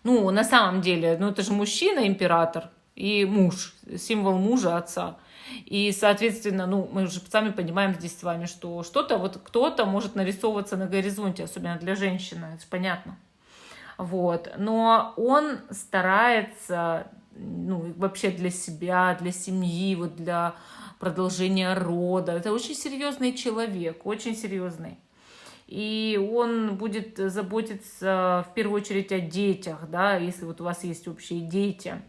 Speaker 1: Ну, на самом деле, ну это же мужчина, император, и муж, символ мужа, отца. И, соответственно, ну, мы уже сами понимаем здесь с вами, что что-то, вот кто-то может нарисовываться на горизонте, особенно для женщины, это же понятно. Вот. Но он старается, ну, вообще для себя, для семьи, вот для продолжения рода. Это очень серьезный человек, очень серьезный. И он будет заботиться в первую очередь о детях, да, если вот у вас есть общие дети.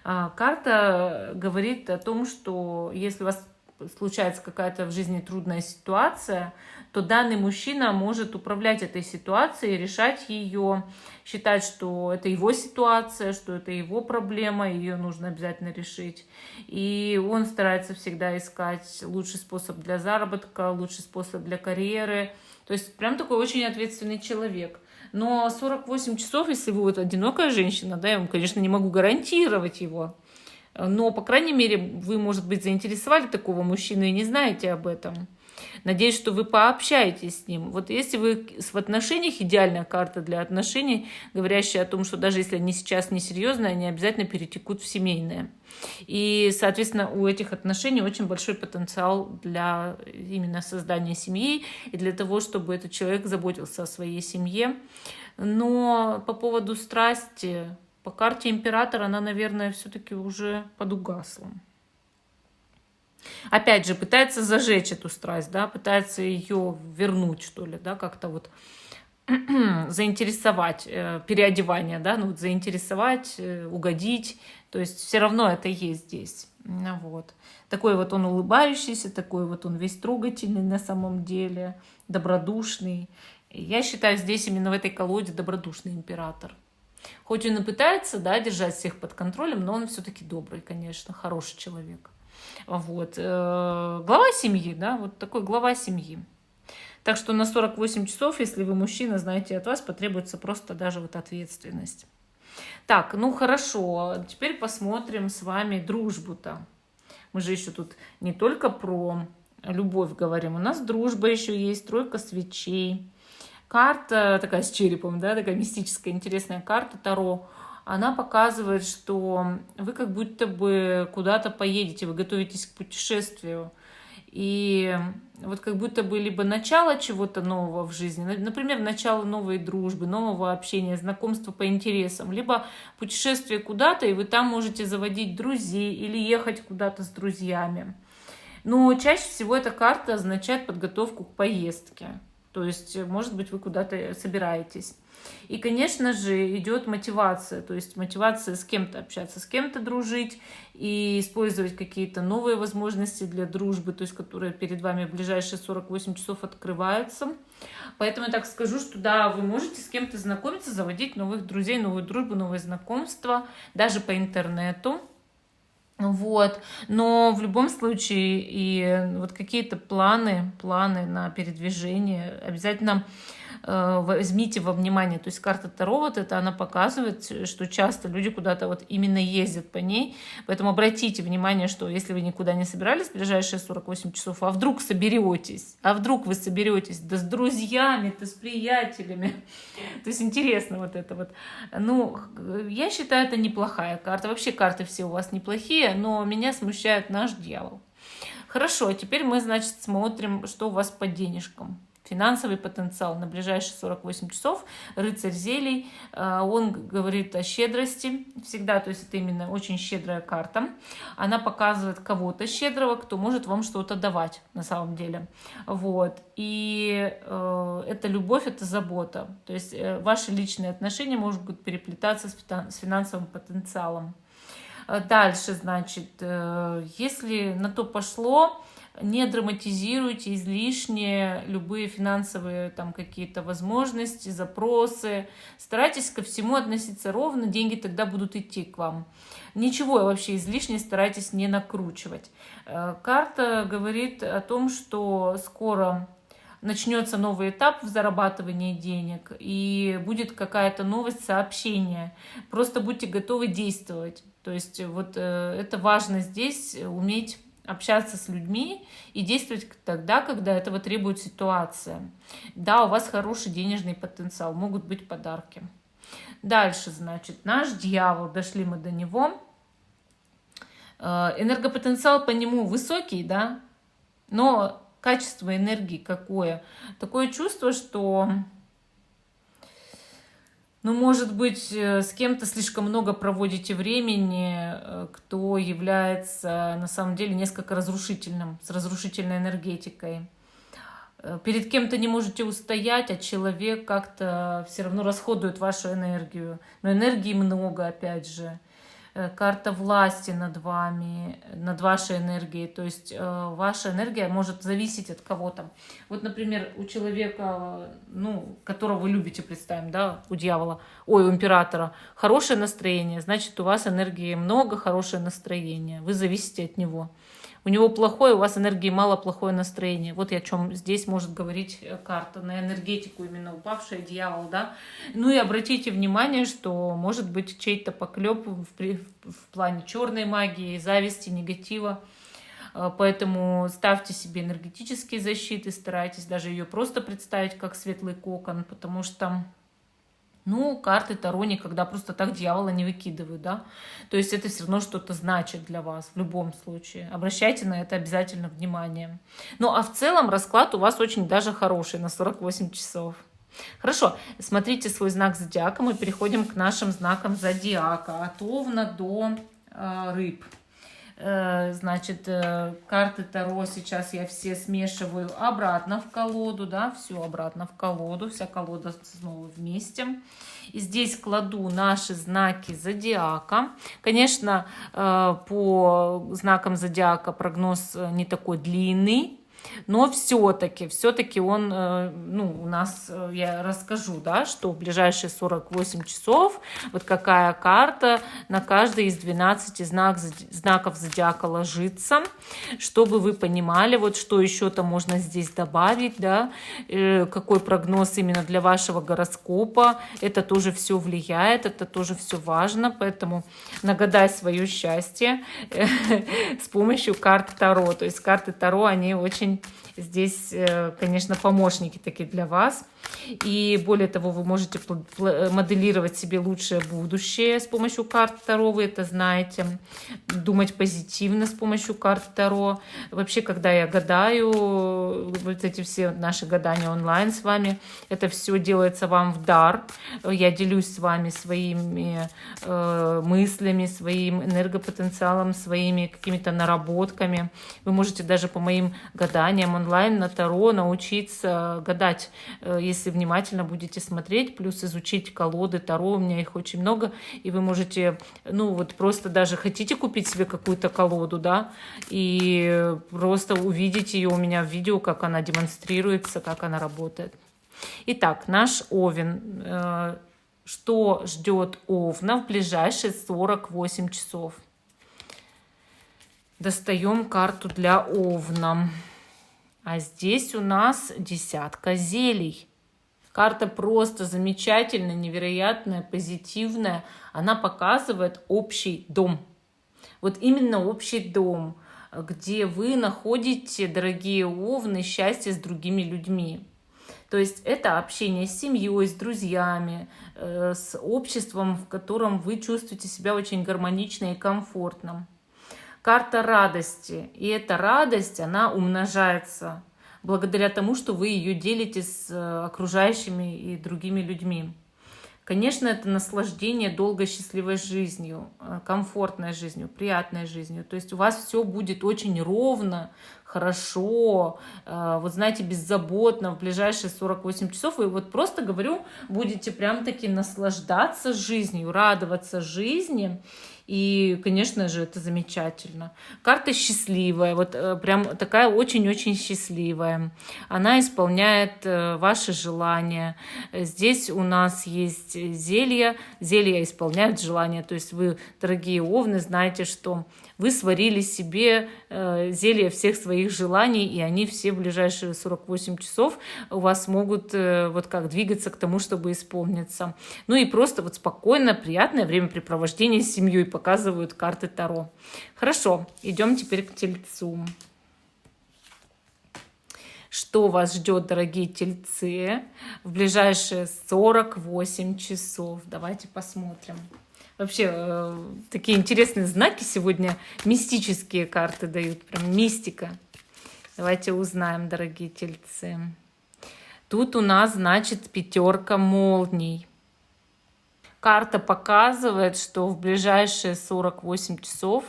Speaker 1: Карта говорит о том, что если у вас случается какая-то в жизни трудная ситуация, то данный мужчина может управлять этой ситуацией, решать ее, считать, что это его ситуация, что это его проблема, ее нужно обязательно решить. И он старается всегда искать лучший способ для заработка, лучший способ для карьеры. То есть прям такой очень ответственный человек. Но 48 часов, если вы вот одинокая женщина, да, я вам, конечно, не могу гарантировать его, но, по крайней мере, вы, может быть, заинтересовали такого мужчину и не знаете об этом. Надеюсь, что вы пообщаетесь с ним. Вот если вы в отношениях, идеальная карта для отношений, говорящая о том, что даже если они сейчас несерьезные, они обязательно перетекут в семейные. И, соответственно, у этих отношений очень большой потенциал для именно создания семьи и для того, чтобы этот человек заботился о своей семье. Но по поводу страсти, по карте императора, она, наверное, все-таки уже подугасла. Опять же, пытается зажечь эту страсть, да, пытается ее вернуть, что ли, да, как-то вот заинтересовать, переодевание, да, ну вот заинтересовать, угодить, то есть все равно это есть здесь. Вот. Такой вот он улыбающийся, такой вот он весь трогательный на самом деле, добродушный. Я считаю, здесь именно в этой колоде добродушный император. Хоть он и пытается, да, держать всех под контролем, но он все-таки добрый, конечно, хороший человек. Вот. Глава семьи, да, вот такой глава семьи. Так что на 48 часов, если вы мужчина, знаете, от вас потребуется просто даже вот ответственность. Так, ну хорошо, теперь посмотрим с вами дружбу-то. Мы же еще тут не только про любовь говорим, у нас дружба еще есть, тройка свечей. Карта такая с черепом, да, такая мистическая, интересная карта Таро. Она показывает, что вы как будто бы куда-то поедете, вы готовитесь к путешествию. И вот как будто бы либо начало чего-то нового в жизни, например, начало новой дружбы, нового общения, знакомства по интересам, либо путешествие куда-то, и вы там можете заводить друзей или ехать куда-то с друзьями. Но чаще всего эта карта означает подготовку к поездке. То есть, может быть, вы куда-то собираетесь. И, конечно же, идет мотивация, то есть мотивация с кем-то общаться, с кем-то дружить и использовать какие-то новые возможности для дружбы, то есть которые перед вами в ближайшие 48 часов открываются. Поэтому я так скажу, что да, вы можете с кем-то знакомиться, заводить новых друзей, новую дружбу, новые знакомства, даже по интернету. Вот, но в любом случае и вот какие-то планы на передвижение обязательно возьмите во внимание. То есть карта Таро вот это, она показывает, что часто люди куда-то вот именно ездят по ней. Поэтому обратите внимание, что если вы никуда не собирались в ближайшие 48 часов, а вдруг соберетесь, вы соберетесь, да с друзьями, да с приятелями. То есть интересно вот это вот. Ну, я считаю, это неплохая карта. Вообще карты все у вас неплохие, но меня смущает наш дьявол. Хорошо, а теперь мы, значит, смотрим, что у вас по денежкам. Финансовый потенциал на ближайшие 48 часов. Рыцарь зелий, он говорит о щедрости всегда, то есть это именно очень щедрая карта. Она показывает кого-то щедрого, кто может вам что-то давать на самом деле. Вот. И это любовь, это забота. То есть ваши личные отношения могут переплетаться с финансовым потенциалом. Дальше, значит, если на то пошло, не драматизируйте излишне любые финансовые там какие-то возможности, запросы. Старайтесь ко всему относиться ровно, деньги тогда будут идти к вам. Ничего вообще излишне старайтесь не накручивать. Карта говорит о том, что скоро начнется новый этап в зарабатывании денег и будет какая-то новость, сообщение. Просто будьте готовы действовать. То есть вот это важно здесь, уметь общаться с людьми и действовать тогда, когда этого требует ситуация. Да, у вас хороший денежный потенциал, могут быть подарки. Дальше, значит, наш дьявол, дошли мы до него. Энергопотенциал по нему высокий, да, но качество энергии какое? Такое чувство, что Ну, может быть, с кем-то слишком много проводите времени, кто является на самом деле несколько разрушительным, с разрушительной энергетикой. Перед кем-то не можете устоять, а человек как-то все равно расходует вашу энергию. Но энергии много, опять же. Карта власти над вами, над вашей энергией. То есть ваша энергия может зависеть от кого-то. Вот, например, у человека, ну, которого вы любите, представим, да, у дьявола, ой, у императора, хорошее настроение, значит, у вас энергии много, хорошее настроение. Вы зависите от него. У него плохое, у вас энергии мало, плохое настроение. Вот о чем здесь может говорить карта. На энергетику именно упавшая, дьявол, да. Ну и обратите внимание, что может быть чей-то поклеп в плане черной магии, зависти, негатива. Поэтому ставьте себе энергетические защиты, старайтесь даже ее просто представить как светлый кокон, потому что... Ну, карты Таро никогда просто так дьявола не выкидывают, да. То есть это все равно что-то значит для вас в любом случае. Обращайте на это обязательно внимание. Ну, а в целом расклад у вас очень даже хороший на 48 часов. Хорошо, смотрите свой знак зодиака. Мы переходим к нашим знакам зодиака. От Овна до Рыб. Значит, карты Таро сейчас я все смешиваю обратно в колоду, да, все обратно в колоду, вся колода снова вместе. И здесь кладу наши знаки зодиака. Конечно, по знакам зодиака прогноз не такой длинный, но все-таки он, ну, у нас, я расскажу, да, что в ближайшие 48 часов вот какая карта на каждый из 12 знаков зодиака ложится, чтобы вы понимали, вот что еще-то можно здесь добавить, да, какой прогноз именно для вашего гороскопа, это тоже все влияет, это тоже все важно, поэтому нагадай свое счастье с помощью карт Таро, то есть карты Таро, они очень здесь, конечно, помощники такие для вас. И более того, вы можете моделировать себе лучшее будущее с помощью карт Таро, вы это знаете. Думать позитивно с помощью карт Таро. Вообще, когда я гадаю, вот эти все наши гадания онлайн с вами, это все делается вам в дар. Я делюсь с вами своими мыслями, своим энергопотенциалом, своими какими-то наработками. Вы можете даже по моим гаданиям онлайн на Таро научиться гадать, если внимательно будете смотреть, плюс изучить колоды Таро, у меня их очень много, и вы можете, ну вот просто даже хотите купить себе какую-то колоду, да, и просто увидеть ее у меня в видео, как она демонстрируется, как она работает. Итак, наш Овен. Что ждет Овна в ближайшие 48 часов? Достаем карту для Овна. А здесь у нас десятка зелий. Карта просто замечательная, невероятная, позитивная. Она показывает общий дом. Вот именно общий дом, где вы находите, дорогие Овны, счастье с другими людьми. То есть это общение с семьей, с друзьями, с обществом, в котором вы чувствуете себя очень гармонично и комфортно. Карта радости. И эта радость, она умножается благодаря тому, что вы ее делите с окружающими и другими людьми. Конечно, это наслаждение долгой счастливой жизнью, комфортной жизнью, приятной жизнью. То есть у вас все будет очень ровно, хорошо, вот знаете, беззаботно в ближайшие 48 часов. И вот просто говорю, будете прям-таки наслаждаться жизнью, радоваться жизни. И, конечно же, это замечательно. Карта счастливая, вот прям такая очень-очень счастливая. Она исполняет ваши желания. Здесь у нас есть зелья. Зелья исполняют желания. То есть вы, дорогие Овны, знаете, что вы сварили себе зелье всех своих желаний, и они все в ближайшие 48 часов у вас могут вот как двигаться к тому, чтобы исполниться. Ну и просто вот спокойно, приятное времяпрепровождение с семьей показывают карты Таро. Хорошо, идем теперь к Тельцу. Что вас ждет, дорогие Тельцы, в ближайшие 48 часов? Давайте посмотрим. Вообще, такие интересные знаки сегодня, мистические карты дают, прям мистика. Давайте узнаем, дорогие Тельцы. Тут у нас, значит, 5 молний. Карта показывает, что в ближайшие 48 часов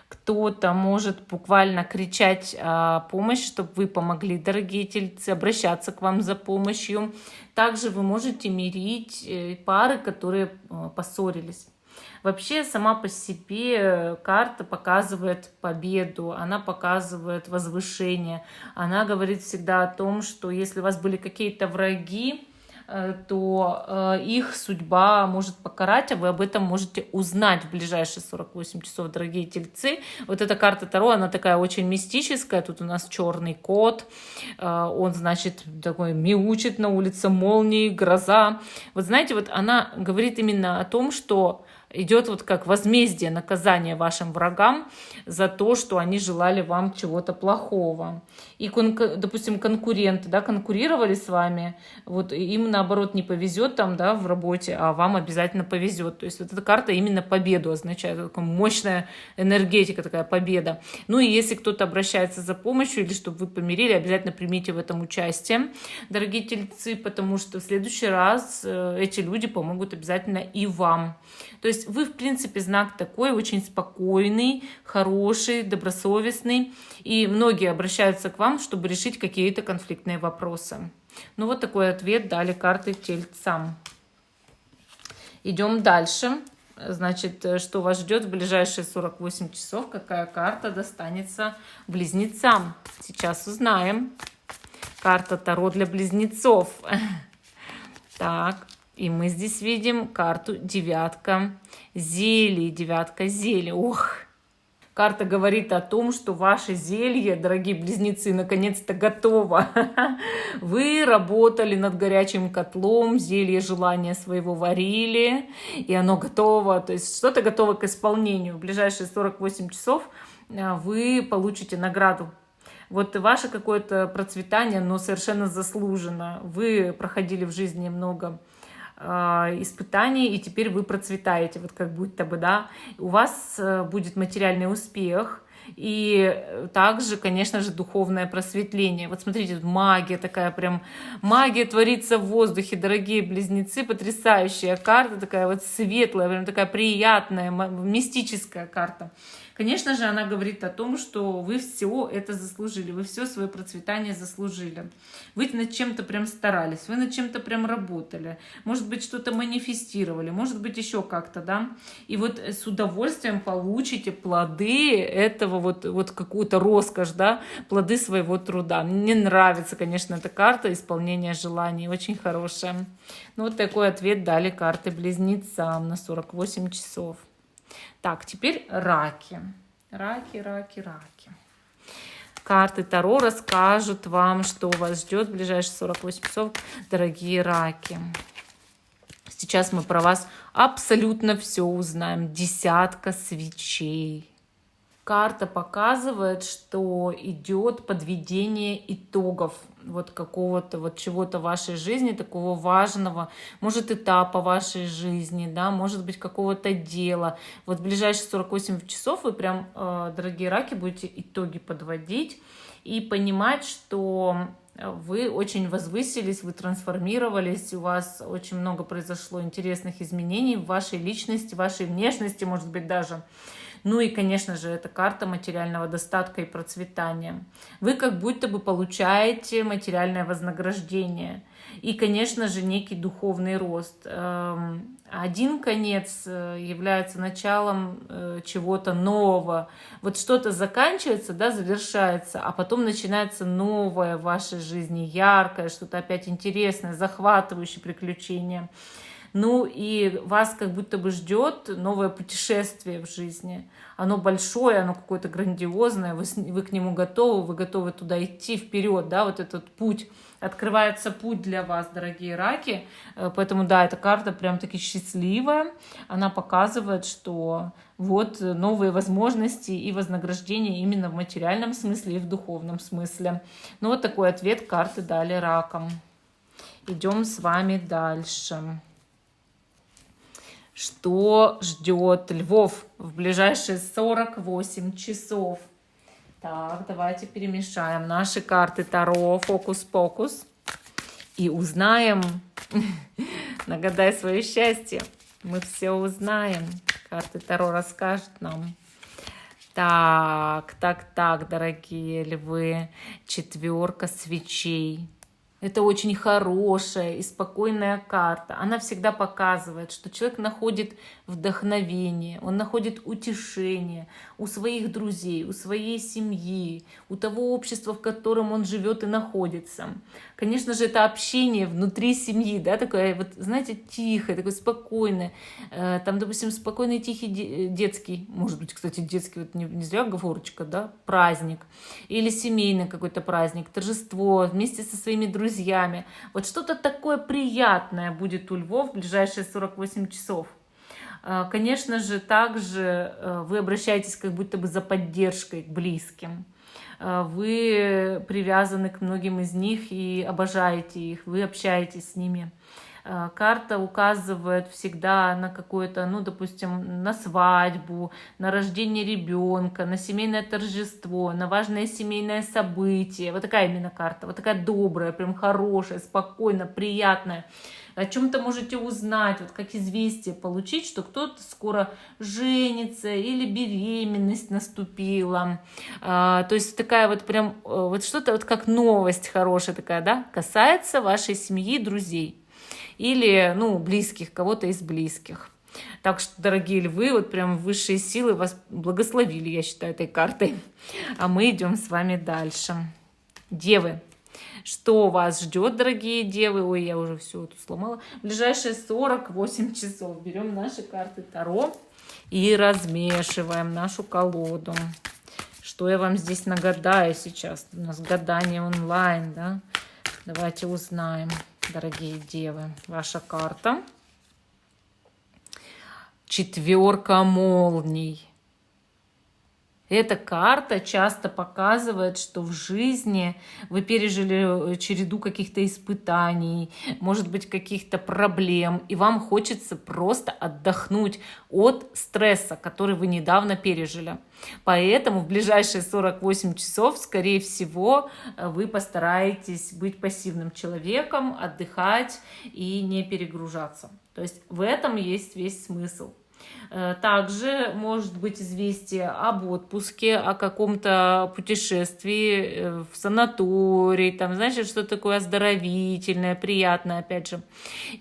Speaker 1: кто-то может буквально кричать о помощи, чтобы вы помогли, дорогие тельцы, обращаться к вам за помощью. Также вы можете мирить пары, которые поссорились. Вообще, сама по себе карта показывает победу, она показывает возвышение. Она говорит всегда о том, что если у вас были какие-то враги, то их судьба может покарать, а вы об этом можете узнать в ближайшие 48 часов, дорогие тельцы. Вот эта карта Таро, она такая очень мистическая. Тут у нас черный кот, он, значит, такой мяучит на улице, молнии, гроза. Вот знаете, вот она говорит именно о том, что идет вот как возмездие, наказание вашим врагам за то, что они желали вам чего-то плохого. И, допустим, конкуренты, да, конкурировали с вами, вот им, наоборот, не повезет там, да, в работе, а вам обязательно повезет. То есть вот эта карта именно победу означает, такая мощная энергетика, такая победа. Ну и если кто-то обращается за помощью или чтобы вы помирили, обязательно примите в этом участие, дорогие тельцы, потому что в следующий раз эти люди помогут обязательно и вам. То есть вы, в принципе, знак такой, очень спокойный, хороший, добросовестный. И многие обращаются к вам, чтобы решить какие-то конфликтные вопросы. Ну вот такой ответ дали карты тельцам. Идем дальше. Значит, что вас ждет в ближайшие 48 часов? Какая карта достанется близнецам? Сейчас узнаем. Карта Таро для близнецов. Так. И мы здесь видим карту девятка зелий. Девятка зелий. Ох! Карта говорит о том, что ваше зелье, дорогие близнецы, наконец-то готово. Вы работали над горячим котлом, зелье желания своего варили, и оно готово. То есть что-то готово к исполнению. В ближайшие 48 часов вы получите награду. Вот ваше какое-то процветание, но совершенно заслуженно. Вы проходили в жизни много испытаний, и теперь вы процветаете, вот как будто бы, да. У вас будет материальный успех, и также, конечно же, духовное просветление. Вот смотрите, тут магия такая, прям магия творится в воздухе, дорогие близнецы, потрясающая карта, такая вот светлая, прям такая приятная, мистическая карта. Конечно же, она говорит о том, что вы все это заслужили, вы все свое процветание заслужили. Вы над чем-то прям старались, вы над чем-то прям работали, может быть, что-то манифестировали, может быть, еще как-то, да. И вот с удовольствием получите плоды этого вот какую-то роскошь, да, плоды своего труда. Мне нравится, конечно, эта карта исполнения желаний, очень хорошая. Ну, вот такой ответ дали карты близнецам на 48 часов. Так, теперь раки. Раки. Карты Таро расскажут вам, что вас ждет в ближайшие 48 часов, дорогие раки. Сейчас мы про вас абсолютно все узнаем. Десятка свечей. Карта показывает, что идет подведение итогов вот какого-то вот чего-то в вашей жизни, такого важного, может, этапа вашей жизни, да, может быть, какого-то дела. Вот в ближайшие 48 часов вы прям, дорогие раки, будете итоги подводить и понимать, что вы очень возвысились, вы трансформировались, у вас очень много произошло интересных изменений в вашей личности, в вашей внешности, может быть, даже. Ну и, конечно же, это карта материального достатка и процветания. Вы как будто бы получаете материальное вознаграждение. И, конечно же, некий духовный рост. Один конец является началом чего-то нового. Вот что-то заканчивается, да, завершается, а потом начинается новое в вашей жизни, яркое, что-то опять интересное, захватывающее приключение. Ну и вас как будто бы ждет новое путешествие в жизни. Оно большое, оно какое-то грандиозное, вы к нему готовы, вы готовы туда идти вперед, да, вот этот путь. Открывается путь для вас, дорогие раки. Поэтому, да, эта карта прям-таки счастливая. Она показывает, что вот новые возможности и вознаграждения именно в материальном смысле и в духовном смысле. Ну вот такой ответ карты дали ракам. Идем с вами дальше. Что ждет львов в ближайшие 48 часов? Так, давайте перемешаем наши карты Таро, фокус-покус. И узнаем, нагадай свое счастье. Мы все узнаем. Карты Таро расскажут нам. Так, дорогие львы. 4 свечей. Это очень хорошая и спокойная карта. Она всегда показывает, что человек находит вдохновение, он находит утешение у своих друзей, у своей семьи, у того общества, в котором он живет и находится. Конечно же, это общение внутри семьи, да, такое, вот, знаете, тихое, такое спокойное. Там, допустим, спокойный, тихий детский, может быть, кстати, детский, вот не зря оговорочка, да, праздник. Или семейный какой-то праздник, торжество вместе со своими друзьями. Вот что-то такое приятное будет у львов в ближайшие 48 часов. Конечно же, также вы обращаетесь как будто бы за поддержкой к близким. Вы привязаны к многим из них и обожаете их, вы общаетесь с ними. Карта указывает всегда на какое-то, ну, допустим, на свадьбу, на рождение ребенка, на семейное торжество, на важное семейное событие. Вот такая именно карта, вот такая добрая, прям хорошая, спокойная, приятная. О чем-то можете узнать, вот как известие получить, что кто-то скоро женится или беременность наступила. То есть такая вот прям, вот что-то вот как новость хорошая такая, да, касается вашей семьи, друзей. Или, ну, близких, кого-то из близких. Так что, дорогие львы, вот прям высшие силы вас благословили, я считаю, этой картой. А мы идем с вами дальше. Девы. Что вас ждет, дорогие девы? Ой, я уже все тут сломала. В ближайшие 48 часов берем наши карты Таро и размешиваем нашу колоду. Что я вам здесь нагадаю сейчас? У нас гадание онлайн, да? Давайте узнаем, дорогие девы. Ваша карта. 4 молний. Эта карта часто показывает, что в жизни вы пережили череду каких-то испытаний, может быть, каких-то проблем, и вам хочется просто отдохнуть от стресса, который вы недавно пережили. Поэтому в ближайшие 48 часов, скорее всего, вы постараетесь быть пассивным человеком, отдыхать и не перегружаться. То есть в этом есть весь смысл. Также может быть известие об отпуске, о каком-то путешествии в санаторий, там, знаете, что такое оздоровительное, приятное, опять же.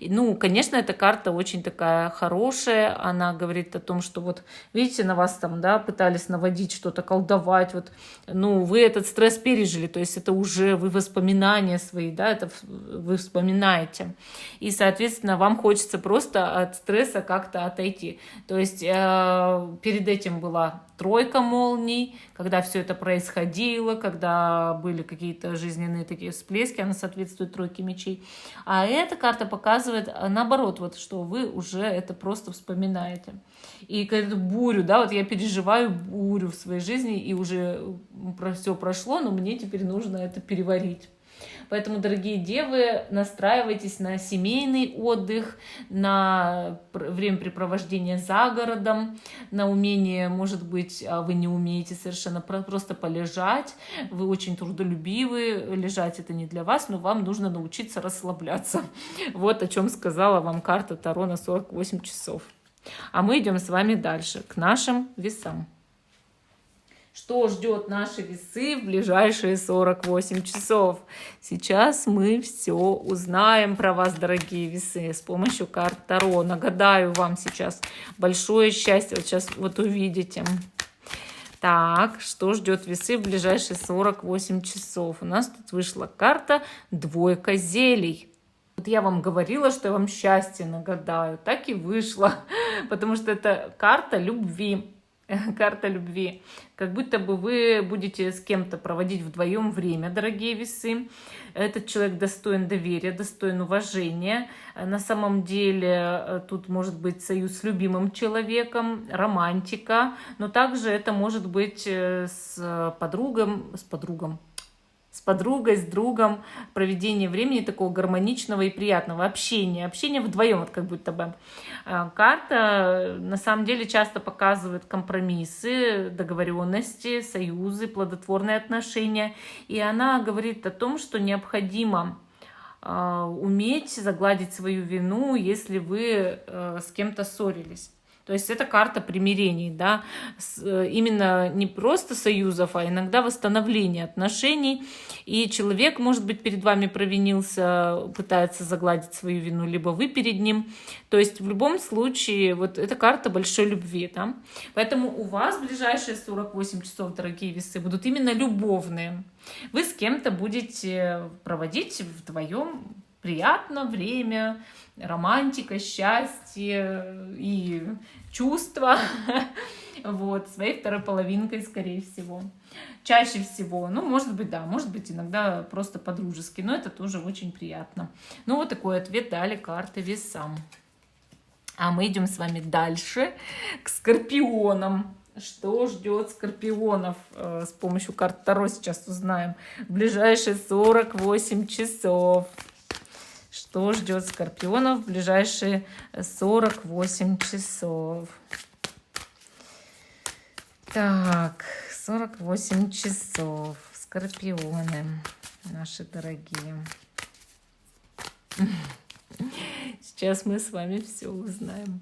Speaker 1: Ну, конечно, эта карта очень такая хорошая, она говорит о том, что вот, видите, на вас там, да, пытались наводить что-то, колдовать, вот, ну, вы этот стресс пережили, то есть это уже вы воспоминания свои, да, это вы вспоминаете. И, соответственно, вам хочется просто от стресса как-то отойти. То есть перед этим была 3 молний, когда все это происходило, когда были какие-то жизненные такие всплески, она соответствует 3 мечей. А эта карта показывает наоборот, вот, что вы уже это просто вспоминаете. И какую-то бурю, да, вот я переживаю бурю в своей жизни, и уже все прошло, но мне теперь нужно это переварить. Поэтому, дорогие девы, настраивайтесь на семейный отдых, на времяпрепровождение за городом, на умение, может быть, вы не умеете совершенно просто полежать, вы очень трудолюбивы, лежать это не для вас, но вам нужно научиться расслабляться. Вот о чем сказала вам карта Таро на 48 часов. А мы идем с вами дальше, к нашим весам. Что ждет наши весы в ближайшие 48 часов? Сейчас мы все узнаем про вас, дорогие весы, с помощью карт Таро. Нагадаю вам сейчас большое счастье. Вот сейчас вот увидите. Так, что ждет весы в ближайшие 48 часов? У нас тут вышла карта 2 зелий. Вот я вам говорила, что я вам счастье нагадаю. Так и вышло, потому что это карта любви. Карта любви. Как будто бы вы будете с кем-то проводить вдвоем время, дорогие весы. Этот человек достоин доверия, достоин уважения. На самом деле тут может быть союз с любимым человеком, романтика, но также это может быть с подругой, с другом, проведение времени такого гармоничного и приятного общения вдвоем, вот как будто бы. Карта на самом деле часто показывает компромиссы, договоренности, союзы, плодотворные отношения, и она говорит о том, что необходимо уметь загладить свою вину, если вы с кем-то ссорились. То есть это карта примирений, да, именно не просто союзов, а иногда восстановления отношений. И человек, может быть, перед вами провинился, пытается загладить свою вину, либо вы перед ним. То есть в любом случае вот эта карта большой любви, да. Поэтому у вас ближайшие 48 часов, дорогие весы, будут именно любовные. Вы с кем-то будете проводить вдвоем приятно время, романтика, счастье и чувства, вот, своей второй половинкой, скорее всего. Чаще всего, ну, может быть, да, может быть, иногда просто по-дружески, но это тоже очень приятно. Ну, вот такой ответ дали карты весам. А мы идем с вами дальше к скорпионам. Что ждет скорпионов с помощью карт Таро, сейчас узнаем. В ближайшие 48 часов. Что ждет скорпионов в ближайшие 48 часов? Так, 48 часов. Скорпионы, наши дорогие. Сейчас мы с вами все узнаем.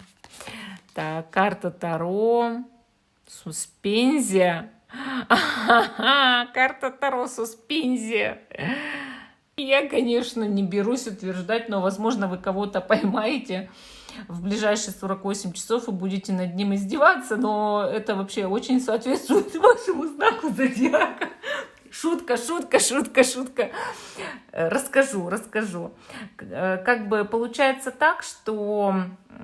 Speaker 1: Так, карта Таро. Суспензия. Карта Таро суспензия. Я, конечно, не берусь утверждать, но, возможно, вы кого-то поймаете в ближайшие 48 часов и будете над ним издеваться, но это вообще очень соответствует вашему знаку зодиака. Шутка, шутка, шутка, шутка. Расскажу. Как бы получается так, что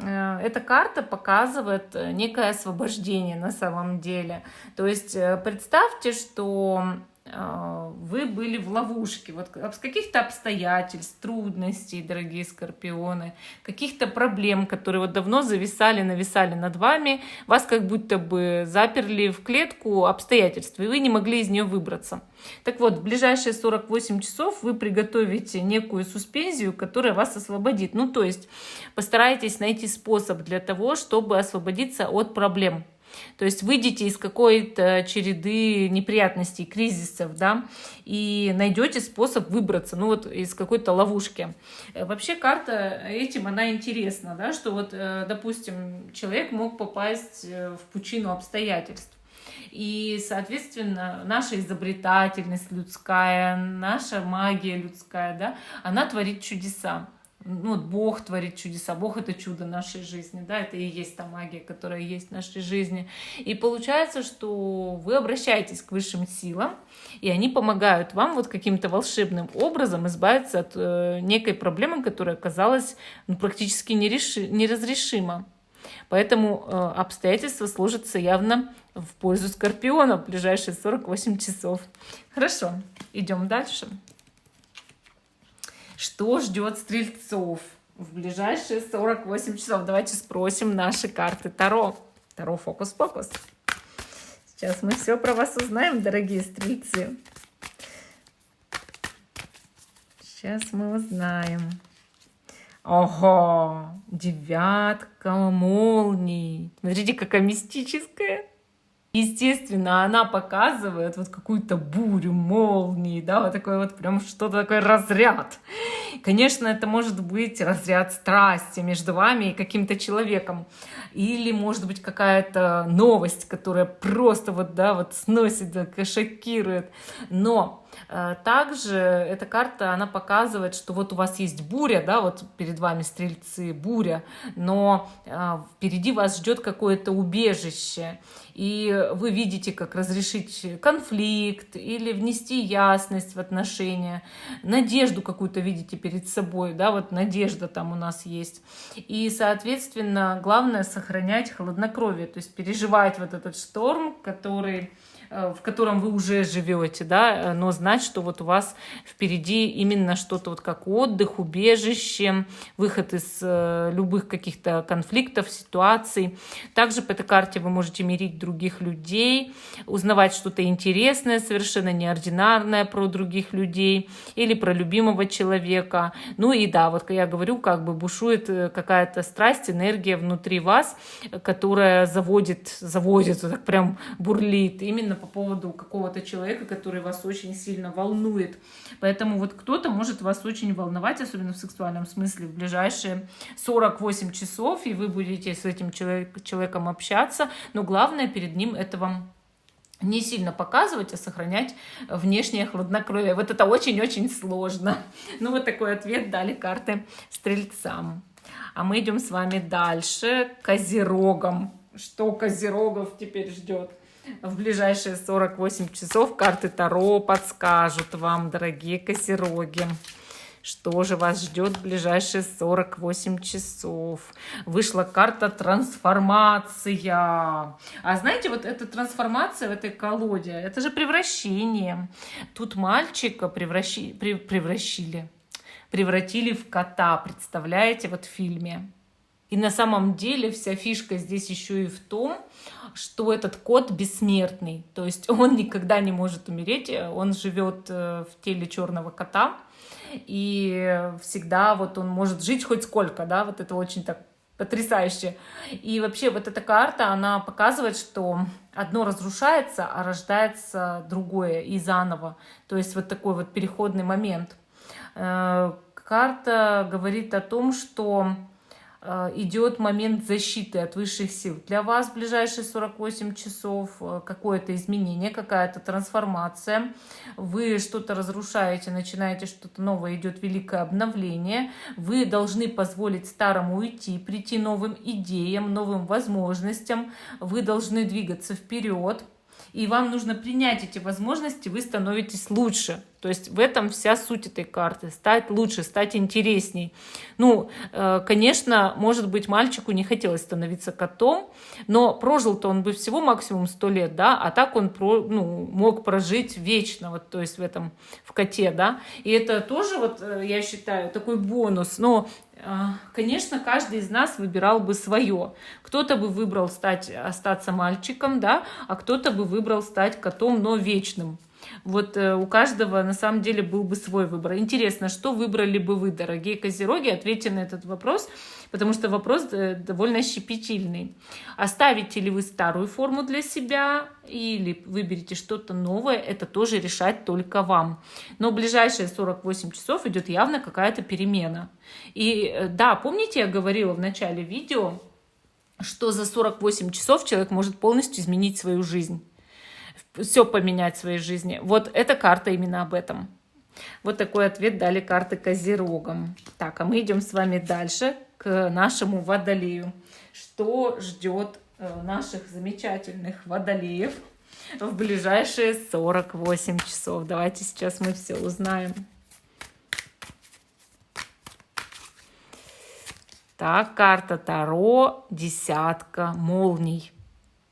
Speaker 1: эта карта показывает некое освобождение на самом деле. То есть представьте, что вы были в ловушке, вот с каких-то обстоятельств, трудностей, дорогие скорпионы, каких-то проблем, которые вот давно нависали над вами, вас как будто бы заперли в клетку обстоятельств, и вы не могли из нее выбраться. Так вот, в ближайшие 48 часов вы приготовите некую суспензию, которая вас освободит. Ну, то есть постарайтесь найти способ для того, чтобы освободиться от проблем. То есть выйдите из какой-то череды неприятностей, кризисов, да, и найдете способ выбраться, ну вот из какой-то ловушки. Вообще карта этим, она интересна, да, что вот, допустим, человек мог попасть в пучину обстоятельств. И, соответственно, наша изобретательность людская, наша магия людская, да, она творит чудеса. Ну, вот Бог творит чудеса, Бог — это чудо нашей жизни, да, это и есть та магия, которая есть в нашей жизни. И получается, что вы обращаетесь к высшим силам, и они помогают вам вот каким-то волшебным образом избавиться от некой проблемы, которая казалась практически неразрешима. Поэтому обстоятельства сложатся явно в пользу скорпиона в ближайшие 48 часов. Хорошо, идем дальше. Что ждет стрельцов в ближайшие 48 часов? Давайте спросим наши карты Таро. Таро фокус-покус. Сейчас мы все про вас узнаем, дорогие стрельцы. Сейчас мы узнаем. Ого, девятка молний. Смотрите, какая мистическая. Естественно, она показывает вот какую-то бурю, молнии, да, вот такой вот прям что-то такой разряд. Конечно, это может быть разряд страсти между вами и каким-то человеком. Или, может быть, какая-то новость, которая просто вот, да, вот сносит, шокирует. Но также эта карта, она показывает, что вот у вас есть буря, да, вот перед вами стрельцы, буря, но впереди вас ждет какое-то убежище. И вы видите, как разрешить конфликт или внести ясность в отношения. Надежду какую-то видите перед собой, да, вот надежда там у нас есть. И, соответственно, главное сохранять хладнокровие, то есть переживать вот этот шторм, в котором вы уже живете, да, но знать, что вот у вас впереди именно что-то вот как отдых, убежище, выход из любых каких-то конфликтов, ситуаций. Также по этой карте вы можете мирить других людей, узнавать что-то интересное, совершенно неординарное про других людей или про любимого человека. Ну и да, вот я говорю, как бы бушует какая-то страсть, энергия внутри вас, которая заводит, вот так прям бурлит, именно по поводу какого-то человека, который вас очень сильно волнует. Поэтому вот кто-то может вас очень волновать, особенно в сексуальном смысле, в ближайшие 48 часов, и вы будете с этим человеком общаться. Но главное перед ним это вам не сильно показывать, а сохранять внешнее хладнокровие. Вот это очень-очень сложно. Ну, вот такой ответ дали карты стрельцам. А мы идем с вами дальше к козерогам. Что козерогов теперь ждет? В ближайшие 48 часов карты Таро подскажут вам, дорогие козероги. Что же вас ждет в ближайшие 48 часов? Вышла карта трансформация. А знаете, вот эта трансформация в этой колоде, это же превращение. Тут мальчика превратили в кота, представляете, вот в фильме. И на самом деле вся фишка здесь еще и в том, что этот кот бессмертный. То есть он никогда не может умереть, он живет в теле черного кота. И всегда вот он может жить хоть сколько, да, вот это очень так потрясающе. И вообще вот эта карта, она показывает, что одно разрушается, а рождается другое и заново. То есть вот такой вот переходный момент. Карта говорит о том, что идет момент защиты от высших сил. Для вас в ближайшие 48 часов какое-то изменение, какая-то трансформация. Вы что-то разрушаете, начинаете что-то новое, идет великое обновление. Вы должны позволить старому уйти, прийти новым идеям, новым возможностям. Вы должны двигаться вперед. И вам нужно принять эти возможности, вы становитесь лучше. То есть в этом вся суть этой карты. Стать лучше, стать интересней. Ну, конечно, может быть, мальчику не хотелось становиться котом, но прожил-то он бы всего максимум 100 лет, да, а так он мог прожить вечно, вот, то есть в коте, да. И это тоже, вот, я считаю, такой бонус. Но конечно, каждый из нас выбирал бы свое. Кто-то бы выбрал остаться мальчиком, да, а кто-то бы выбрал стать котом, но вечным. Вот у каждого на самом деле был бы свой выбор. Интересно, что выбрали бы вы, дорогие козероги? Ответьте на этот вопрос, потому что вопрос довольно щепетильный. Оставите ли вы старую форму для себя или выберете что-то новое? Это тоже решать только вам. Но в ближайшие 48 часов идет явно какая-то перемена. И да, помните, я говорила в начале видео, что за 48 часов человек может полностью изменить свою жизнь. Все поменять в своей жизни. Вот эта карта именно об этом. Вот такой ответ дали карты козерогам. Так, а мы идем с вами дальше к нашему водолею. Что ждет наших замечательных водолеев в ближайшие 48 часов? Давайте сейчас мы все узнаем. Так, карта Таро, десятка молний.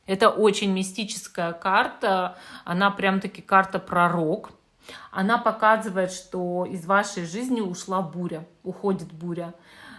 Speaker 1: Это очень мистическая карта, она прям-таки карта-пророк. Она показывает, что из вашей жизни ушла буря, уходит буря.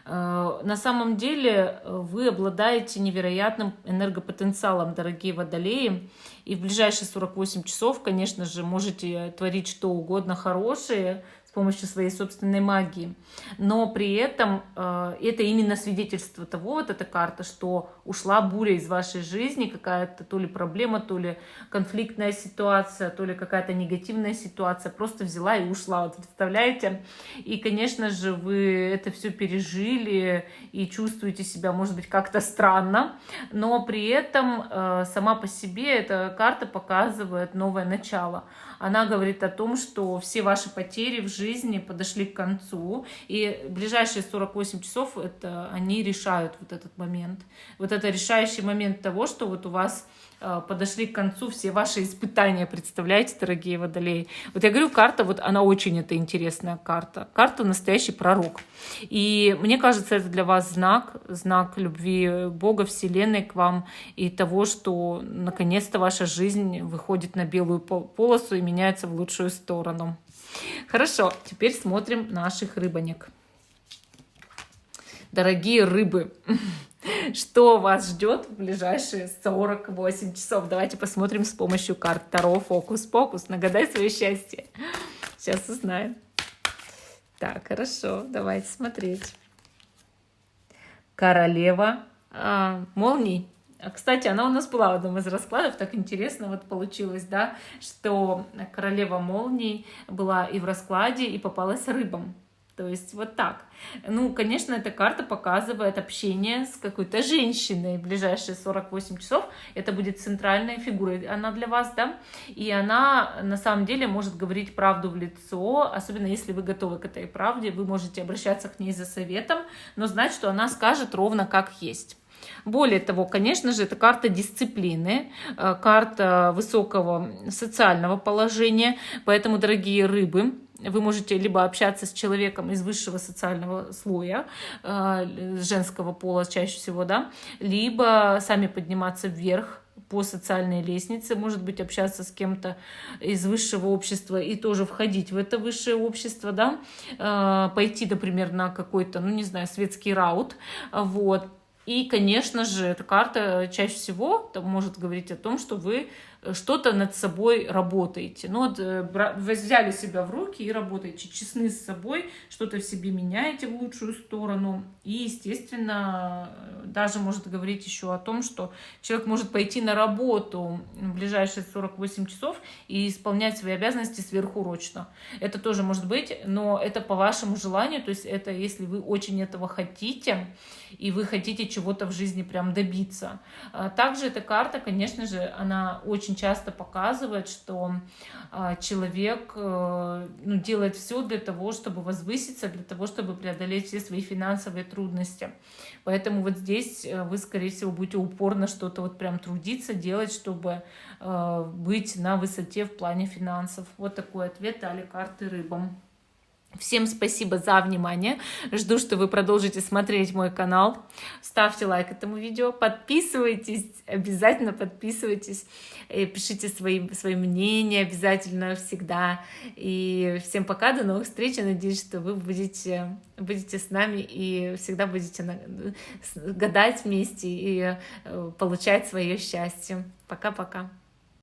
Speaker 1: На самом деле вы обладаете невероятным энергопотенциалом, дорогие водолеи. И в ближайшие 48 часов, конечно же, можете творить что угодно хорошее с помощью своей собственной магии. Но при этом это именно свидетельство того, вот эта карта, что ушла буря из вашей жизни, какая-то то ли проблема, то ли конфликтная ситуация, то ли какая-то негативная ситуация, просто взяла и ушла, вот представляете? И, конечно же, вы это все пережили и чувствуете себя, может быть, как-то странно, но при этом сама по себе эта карта показывает новое начало. Она говорит о том, что все ваши потери в жизни подошли к концу, и ближайшие 48 часов они решают вот этот момент. Вот это решающий момент того, что вот у вас подошли к концу все ваши испытания, представляете, дорогие водолеи. Вот я говорю, карта, вот она очень интересная карта. Карта настоящий пророк. И мне кажется, это для вас знак любви Бога, Вселенной к вам и того, что наконец-то ваша жизнь выходит на белую полосу и меняется в лучшую сторону. Хорошо, теперь смотрим наших рыбонек. Дорогие рыбы, что вас ждет в ближайшие 48 часов? Давайте посмотрим с помощью карт Таро. Фокус-покус. Нагадай свое счастье. Сейчас узнаем. Так, хорошо. Давайте смотреть. Королева молний. Кстати, она у нас была в одном из раскладов, так интересно вот получилось, да, что королева молний была и в раскладе, и попалась рыбам. То есть вот так. Ну, конечно, эта карта показывает общение с какой-то женщиной в ближайшие 48 часов. Это будет центральная фигура, она для вас, да? И она на самом деле может говорить правду в лицо, особенно если вы готовы к этой правде, вы можете обращаться к ней за советом, но знать, что она скажет ровно как есть. Более того, конечно же, это карта дисциплины, карта высокого социального положения, поэтому, дорогие рыбы, вы можете либо общаться с человеком из высшего социального слоя, женского пола чаще всего, да, либо сами подниматься вверх по социальной лестнице, может быть, общаться с кем-то из высшего общества и тоже входить в это высшее общество, да, пойти, например, на какой-то, ну, не знаю, светский раут, вот. И, конечно же, эта карта чаще всего может говорить о том, что вы что-то над собой работаете. Ну вот вы взяли себя в руки и работаете, честны с собой, что-то в себе меняете в лучшую сторону. И, естественно, даже может говорить еще о том, что человек может пойти на работу в ближайшие 48 часов и исполнять свои обязанности сверхурочно. Это тоже может быть, но это по вашему желанию, то есть это если вы очень этого хотите, и вы хотите чего-то в жизни прям добиться. Также эта карта, конечно же, она очень часто показывает, что человек делает все для того, чтобы возвыситься, для того, чтобы преодолеть все свои финансовые трудности. Поэтому вот здесь вы, скорее всего, будете упорно что-то вот прям трудиться, делать, чтобы быть на высоте в плане финансов. Вот такой ответ дали карты рыбам. Всем спасибо за внимание. Жду, что вы продолжите смотреть мой канал. Ставьте лайк этому видео, подписывайтесь, обязательно подписывайтесь, и пишите свои мнения обязательно всегда. И всем пока, до новых встреч. Я надеюсь, что вы будете с нами и всегда будете гадать вместе и получать свое счастье. Пока-пока.